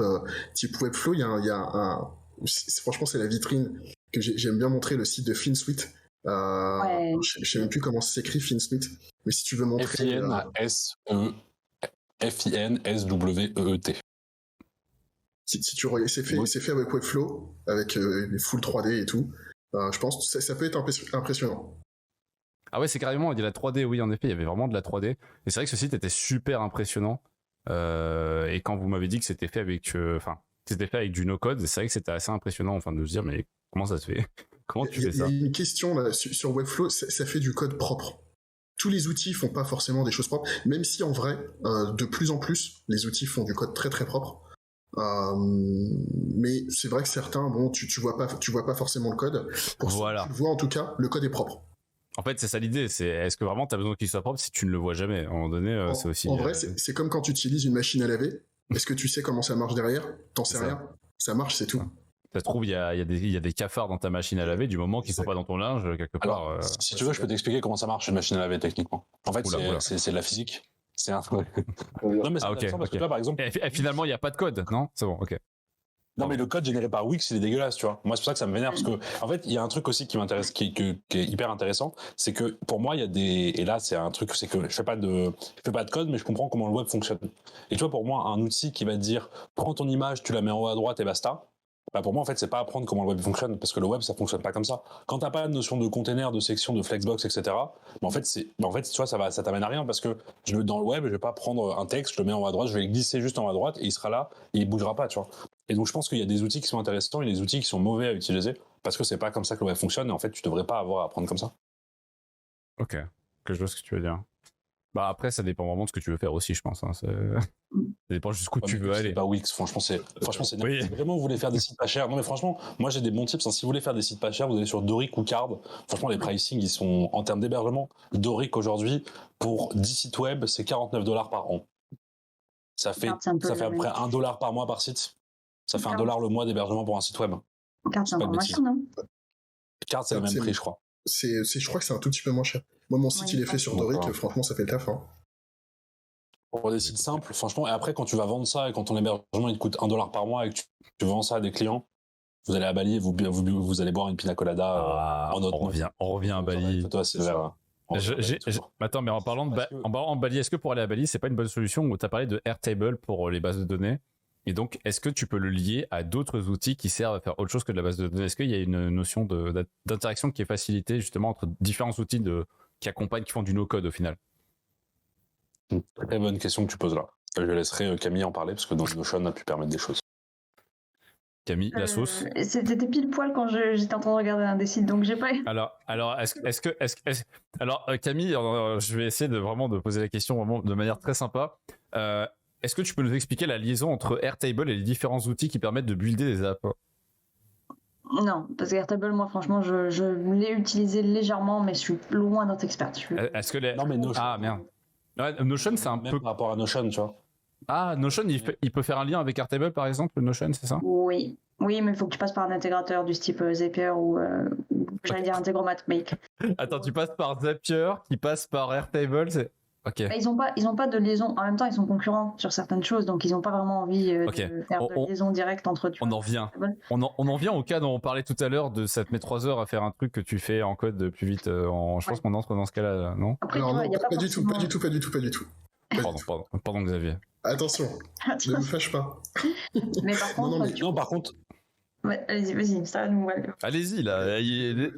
Webflow, il y a un... Franchement, c'est la vitrine que j'aime bien montrer, le site de FinSuite. Je sais même plus comment s'écrit FinSuite, mais si tu veux montrer... F-I-N-S-W-E-E-T. Si tu regardes, c'est fait avec Webflow, avec les full 3D et tout. Je pense que ça peut être impressionnant. Ah ouais, c'est carrément, il y a la 3D, oui, en effet, il y avait vraiment de la 3D. Et c'est vrai que ce site était super impressionnant. Et quand vous m'avez dit que c'était fait avec du no-code, c'est vrai que c'était assez impressionnant, enfin, de se dire, mais comment ça se fait? Comment tu fais ça? Il y a une question là, sur Webflow, ça fait du code propre. Tous les outils font pas forcément des choses propres, même si en vrai, de plus en plus, les outils font du code très très propre. Mais c'est vrai que certains, bon, tu vois pas forcément le code. Pour voilà. Tu le vois en tout cas, le code est propre. En fait, c'est ça l'idée. C'est est-ce que vraiment tu as besoin qu'il soit propre si tu ne le vois jamais? À un moment donné, c'est aussi. En vrai, c'est comme quand tu utilises une machine à laver. Est-ce que tu sais comment ça marche derrière? T'en sais rien. Ça marche, c'est tout. Ça se trouve, il y a des cafards dans ta machine à laver du moment qu'ils sont pas dans ton linge quelque part. Alors, si tu veux, je peux t'expliquer comment ça marche une machine à laver techniquement. En fait, c'est de la physique. C'est un truc. Non, mais c'est intéressant parce que toi, par exemple. Et finalement, il n'y a pas de code, non? C'est bon, ok. Non, mais le code généré par Wix, il est dégueulasse, tu vois. Moi, c'est pour ça que ça me vénère, parce que, en fait, il y a un truc aussi qui m'intéresse, qui est hyper intéressant, c'est que, pour moi, il y a des, et là, c'est un truc, c'est que je fais pas de code, mais je comprends comment le web fonctionne. Et tu vois, pour moi, un outil qui va te dire, prends ton image, tu la mets en haut à droite et basta. Bah pour moi, en fait, c'est pas apprendre comment le web fonctionne, parce que le web, ça fonctionne pas comme ça. Quand t'as pas de notion de container, de section, de flexbox, etc., bah en fait, tu vois, ça t'amène à rien, parce que dans le web, je vais pas prendre un texte, je le mets en haut à droite, je vais le glisser juste en haut à droite, et il sera là, et il bougera pas, tu vois. Et donc, je pense qu'il y a des outils qui sont intéressants et des outils qui sont mauvais à utiliser, parce que c'est pas comme ça que le web fonctionne, et en fait, tu devrais pas avoir à apprendre comme ça. Ok, que je vois ce que tu veux dire. Bah après, ça dépend vraiment de ce que tu veux faire aussi, je pense. Hein. Ça dépend jusqu'où tu veux aller. C'est pas Wix, franchement, c'est oui. Si vraiment vous voulez faire des sites pas chers. Non mais franchement, moi j'ai des bons tips. Hein. Si vous voulez faire des sites pas chers, vous allez sur Doric ou Card. Franchement, les pricing, ils sont en termes d'hébergement. Doric aujourd'hui, pour 10 sites web, c'est $49 par an. Ça fait à peu près $1 par mois par site. Ça fait $1 le mois d'hébergement pour un site web. Card, c'est un peu moins cher, non? Card, c'est le même prix, je crois. Je crois que c'est un tout petit peu moins cher. Moi, mon site, il est fait sur Doric, franchement, ça fait le taf. Hein. Pour des sites simples, franchement, et après, quand tu vas vendre ça et quand ton hébergement, il te coûte $1 par mois et que tu vends ça à des clients, vous allez à Bali et vous allez boire une pina colada en autre. On revient à Bali. Toi, c'est vers... Attends, mais en parlant de Bali, est-ce que pour aller à Bali, c'est pas une bonne solution où tu as parlé de Airtable pour les bases de données? Et donc, est-ce que tu peux le lier à d'autres outils qui servent à faire autre chose que de la base de données? Est-ce qu'il y a une notion d'interaction qui est facilitée justement entre différents outils qui accompagnent, qui font du no-code au final? Une très bonne question que tu poses là. Je laisserai Camille en parler parce que dans Notion a pu permettre des choses. Camille, la sauce. C'était pile poil quand j'étais en train de regarder un des sites, donc j'ai pas. Alors, Camille, je vais essayer de poser la question vraiment de manière très sympa. Est-ce que tu peux nous expliquer la liaison entre Airtable et les différents outils qui permettent de builder des apps? Non, parce qu'Airtable, moi, franchement, je l'ai utilisé légèrement, mais je suis loin d'être experte. Est-ce que Non, mais Notion. Ah merde. Ouais, Notion, c'est un même peu par rapport à Notion, tu vois. Ah, Notion, il peut faire un lien avec Airtable, par exemple, Notion, c'est ça? Oui, mais il faut que tu passes par un intégrateur du type Zapier ou, j'allais dire Integromat Make. Attends, tu passes par Zapier, qui passe par Airtable, Ok. Ils ont pas de liaison. En même temps, ils sont concurrents sur certaines choses, donc ils n'ont pas vraiment envie de faire de liaison directe entre. On en revient. On en vient au cas dont on parlait tout à l'heure de ça te met 3 heures à faire un truc que tu fais en code plus vite. Je pense qu'on entre dans ce cas-là, non? Après, Alors, tu vois, non, y a pas du forcément... tout. Pardon Xavier. Attention, ne me fâche pas. Mais par contre, Non, par contre, ouais, vas-y, ça nous va. Allez-y, là,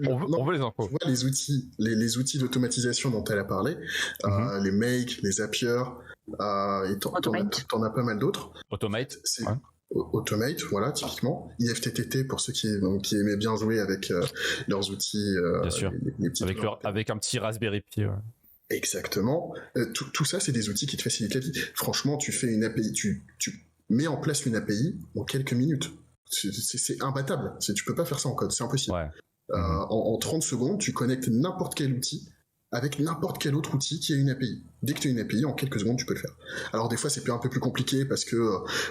on veut les infos. Tu vois, les outils d'automatisation dont elle a parlé, les Make, les Zapier, et t'en as pas mal d'autres. Automate. Automate, voilà, typiquement. IFTTT pour ceux qui aimaient bien jouer avec leurs outils. Bien sûr. Les petits avec un petit Raspberry Pi. Ouais. Exactement. Tout ça, c'est des outils qui te facilitent la vie. Franchement, tu fais une API, tu mets en place une API en quelques minutes. C'est imbattable. Tu peux pas faire ça en code, c'est impossible. Ouais. En 30 secondes, tu connectes n'importe quel outil avec n'importe quel autre outil qui a une API. Dès que tu as une API, en quelques secondes, tu peux le faire. Alors des fois, c'est un peu plus compliqué parce que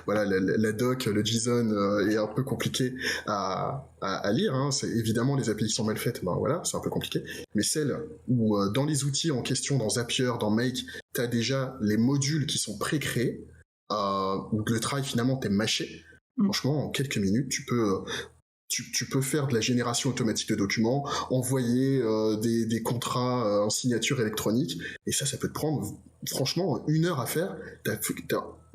voilà, la doc, le JSON est un peu compliqué à lire. Hein. Évidemment, les API qui sont mal faites, ben voilà, c'est un peu compliqué. Mais celles où dans les outils en question, dans Zapier, dans Make, tu as déjà les modules qui sont pré-créés, où le travail finalement t'est mâché. Franchement, en quelques minutes, tu peux faire de la génération automatique de documents, envoyer des contrats en signature électronique, et ça peut te prendre franchement 1 heure à faire. T'as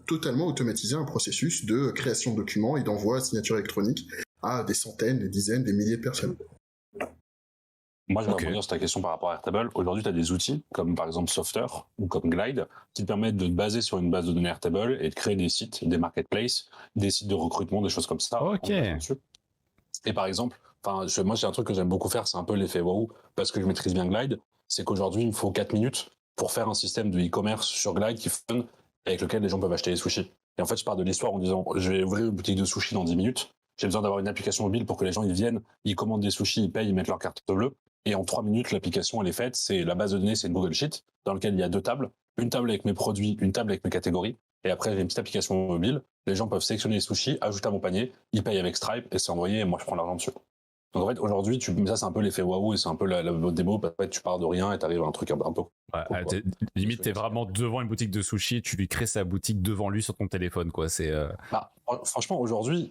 totalement automatisé un processus de création de documents et d'envoi à signature électronique à des centaines, des dizaines, des milliers de personnes. Moi, je vais rebondir sur ta question par rapport à Airtable. Aujourd'hui, tu as des outils comme par exemple Softer ou comme Glide qui te permettent de te baser sur une base de données Airtable et de créer des sites, des marketplaces, des sites de recrutement, des choses comme ça. Ok. Et par exemple, moi, j'ai un truc que j'aime beaucoup faire, c'est un peu l'effet waouh, parce que je maîtrise bien Glide. C'est qu'aujourd'hui, il me faut 4 minutes pour faire un système de e-commerce sur Glide qui fonctionne, avec lequel les gens peuvent acheter des sushis. Et en fait, je pars de l'histoire en disant, je vais ouvrir une boutique de sushis dans 10 minutes. J'ai besoin d'avoir une application mobile pour que les gens ils viennent, ils commandent des sushis, ils payent, ils mettent leur carte bleue. Et en 3 minutes, l'application, elle est faite. C'est la base de données, c'est une Google Sheet dans laquelle il y a 2 tables. Une table avec mes produits, une table avec mes catégories. Et après, j'ai une petite application mobile. Les gens peuvent sélectionner les sushis, ajouter à mon panier, ils payent avec Stripe et c'est envoyé et moi, je prends l'argent dessus. Donc en fait, aujourd'hui, ça, c'est un peu l'effet waouh et c'est un peu la démo. En fait, tu pars de rien et tu arrives à un truc un peu. Ouais, limite, t'es vraiment devant une boutique de sushis, tu lui crées sa boutique devant lui sur ton téléphone, quoi. C'est. Franchement, aujourd'hui,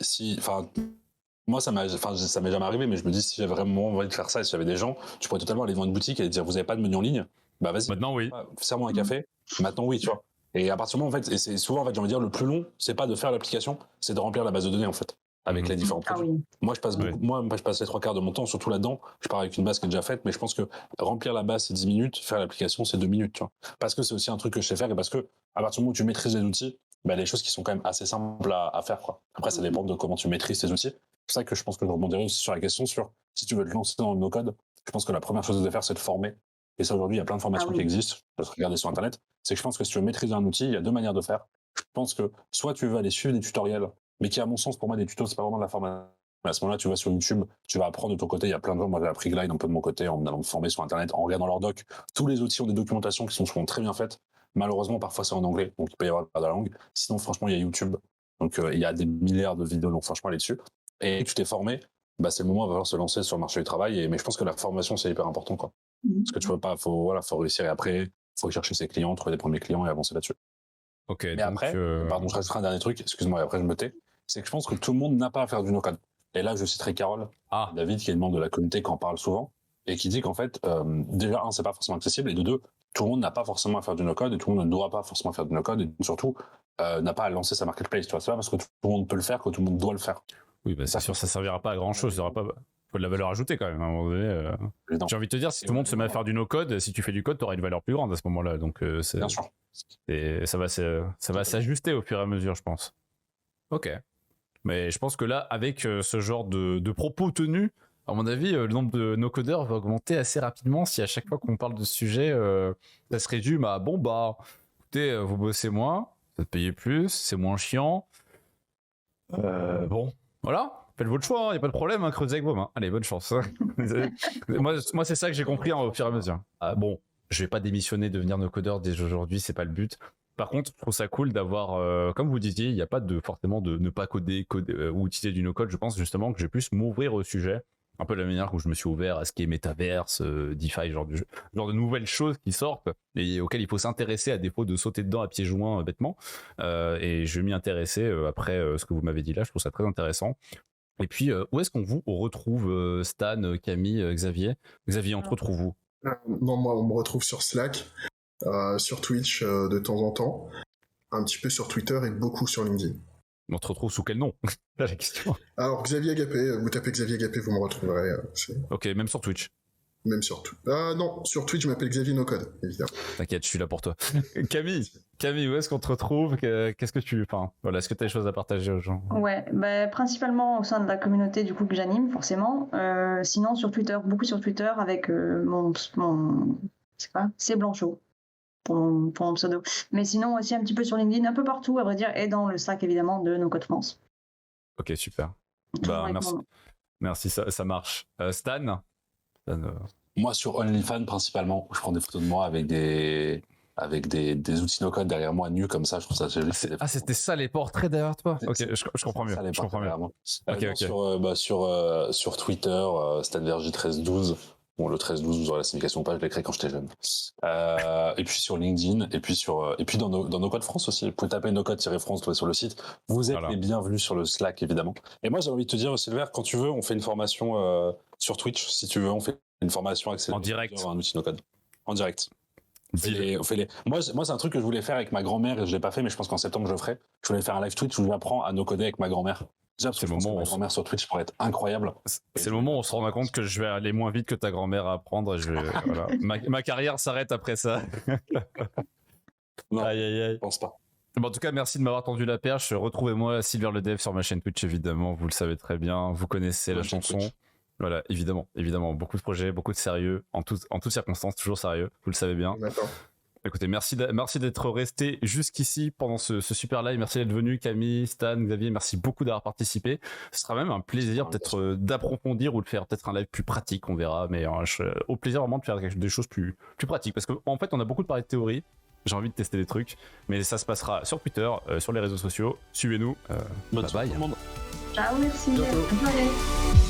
moi, ça m'est jamais arrivé, mais je me dis, si j'avais vraiment envie de faire ça et si j'avais des gens, tu pourrais totalement aller devant une boutique et dire, vous avez pas de menu en ligne? Bah, vas-y. Maintenant, oui. Serre-moi un café. Maintenant, oui, tu vois. Et à partir du moment, en fait, et c'est souvent, en fait, j'ai envie de dire, le plus long, c'est pas de faire l'application, c'est de remplir la base de données, en fait, avec les différents produits. Oui. Moi, je passe je passe les 3/4 de mon temps, surtout là-dedans. Je pars avec une base qui est déjà faite, mais je pense que remplir la base, c'est 10 minutes, faire l'application, c'est 2 minutes, tu vois. Parce que c'est aussi un truc que je sais faire et parce que, à partir du moment où tu maîtrises les outils, les choses qui sont quand même assez simples à faire, quoi. Après, ça dépend de comment tu maîtrises tes outils. C'est ça que je pense que je rebondirai aussi sur la question sur si tu veux te lancer dans le no-code, je pense que la première chose à faire, c'est de former. Et ça, aujourd'hui, il y a plein de formations qui existent. Je vais regarder sur Internet. C'est que je pense que si tu veux maîtriser un outil, il y a 2 manières de faire. Je pense que soit tu veux aller suivre des tutoriels, mais qui, à mon sens, pour moi, des tutos, c'est pas vraiment de la formation. À ce moment-là, tu vas sur YouTube, tu vas apprendre de ton côté. Il y a plein de gens. Moi, j'ai appris Glide un peu de mon côté en allant me former sur Internet, en regardant leurs docs. Tous les outils ont des documentations qui sont souvent très bien faites. Malheureusement, parfois, c'est en anglais. Donc, il peut y avoir de la langue. Sinon, franchement, il y a YouTube. Donc, il y a des milliards de vidéos. Donc, franchement, allez dessus. Et tu t'es formé, c'est le moment où il va falloir se lancer sur le marché du travail. Mais je pense que la formation, c'est hyper important, quoi. Parce que tu veux pas, faut réussir et après, faut chercher ses clients, trouver des premiers clients et avancer là-dessus. Ok. Mais donc, après, pardon, je resterai un dernier truc, excuse-moi, et après je me tais, c'est que je pense que tout le monde n'a pas à faire du no-code. Et là, je citerai Carole, David, qui est membre de la communauté, qui en parle souvent, et qui dit qu'en fait, déjà, c'est pas forcément accessible, et de 2, tout le monde n'a pas forcément à faire du no-code, et tout le monde ne doit pas forcément faire du no-code, et surtout, n'a pas à lancer sa marketplace, tu vois. C'est pas parce que tout le monde peut le faire que tout le monde doit le faire. Oui, c'est sûr, ça servira pas à grand-chose, ça aura pas... Faut de la valeur ajoutée quand même à un moment donné. J'ai envie de te dire, si tout le monde se met à faire du no-code, si tu fais du code, tu auras une valeur plus grande à ce moment-là. Donc bien sûr. Ça va s'ajuster au fur et à mesure, je pense. Ok. Mais je pense que là, avec ce genre de propos tenus, à mon avis, le nombre de no-codeurs va augmenter assez rapidement si à chaque fois qu'on parle de ce sujet, ça se résume à écoutez, vous bossez moins, vous êtes payé plus, c'est moins chiant. Voilà. Faites votre choix, il n'y a pas de problème, creusez avec vos mains. Allez, bonne chance. moi, c'est ça que j'ai compris au fur et à mesure. Je vais pas démissionner, devenir no-codeur dès aujourd'hui, c'est pas le but. Par contre, je trouve ça cool d'avoir, comme vous disiez, il n'y a pas forcément de ne pas coder ou utiliser du no-code. Je pense justement que je vais plus m'ouvrir au sujet Un peu la manière où je me suis ouvert à ce qui est métaverse, DeFi, genre de nouvelles choses qui sortent et auxquelles il faut s'intéresser à défaut de sauter dedans à pieds joints bêtement. Et je vais m'y intéresser après ce que vous m'avez dit là, je trouve ça très intéressant. Et puis, où est-ce qu'on vous retrouve Stan, Camille, Xavier? Xavier, on te retrouve où? Non, moi, on me retrouve sur Slack, sur Twitch de temps en temps, un petit peu sur Twitter et beaucoup sur LinkedIn. On te retrouve sous quel nom? C'est la question. Alors, Xavier Agapé, vous tapez Xavier Agapé, vous me retrouverez. Ok, même sur Twitch. Même sur Twitch. Ah non, sur Twitch, je m'appelle Xavier Nocode, évidemment. T'inquiète, je suis là pour toi. Camille, où est-ce qu'on te retrouve? Qu'est-ce que tu... Enfin, voilà, est-ce que tu as des choses à partager aux gens? Ouais, bah, principalement au sein de la communauté du coup que j'anime, forcément. Sinon, sur Twitter, beaucoup sur Twitter avec mon c'est quoi? C'est Blanchot. Pour mon pseudo. Mais sinon aussi un petit peu sur LinkedIn, un peu partout à vrai dire, et dans le Slack évidemment de No Code France. Ok, super. Toujours Bah, avec merci. mon nom. Merci, ça marche. Stan, Moi, sur OnlyFans, principalement, je prends des photos de moi avec des outils no-code derrière moi, nus comme ça, je trouve ça joli. c'était ça les portraits derrière toi? Ok, je comprends mieux. Je comprends mieux. Ok. Sur Twitter, StanVergy1312. Bon, le 13-12, vous aurez la signification ou pas, je l'ai créé quand j'étais jeune. Et puis sur LinkedIn, et puis dans No Code France aussi. Vous pouvez taper No Code-France, sur le site. Vous êtes les bienvenus sur le Slack, évidemment. Et moi, j'ai envie de te dire, Silver, quand tu veux, on fait une formation sur Twitch. Si tu veux, on fait une formation accélérée. En direct. Un outil No Code. En direct. Moi, c'est un truc que je voulais faire avec ma grand-mère et je l'ai pas fait, mais je pense qu'en septembre, je le ferai. Je voulais faire un live Twitch où j'apprends à no coder avec ma grand-mère. C'est le moment où ma grand-mère sur Twitch pourrait être incroyable. C'est le moment où on se rend compte que je vais aller moins vite que ta grand-mère à apprendre. Voilà. ma carrière s'arrête après ça. Non, aïe. Je pense pas. Bon, en tout cas, merci de m'avoir tendu la perche. Retrouvez-moi Silver le Dev sur ma chaîne Twitch, évidemment. Vous le savez très bien. Vous connaissez la chanson. Twitch. Voilà, évidemment. Beaucoup de projets, beaucoup de sérieux. En toutes circonstances, toujours sérieux. Vous le savez bien. D'accord. Écoutez, merci d'être resté jusqu'ici pendant ce super live. Merci d'être venu, Camille, Stan, Xavier. Merci beaucoup d'avoir participé. Ce sera même un plaisir peut-être d'approfondir ou de faire peut-être un live plus pratique, on verra. Mais au plaisir vraiment de faire des choses plus pratiques. Parce qu'en fait, on a beaucoup parlé de théorie. J'ai envie de tester des trucs. Mais ça se passera sur Twitter, sur les réseaux sociaux. Suivez-nous. Bye bye. Ciao, merci. Bonne soirée.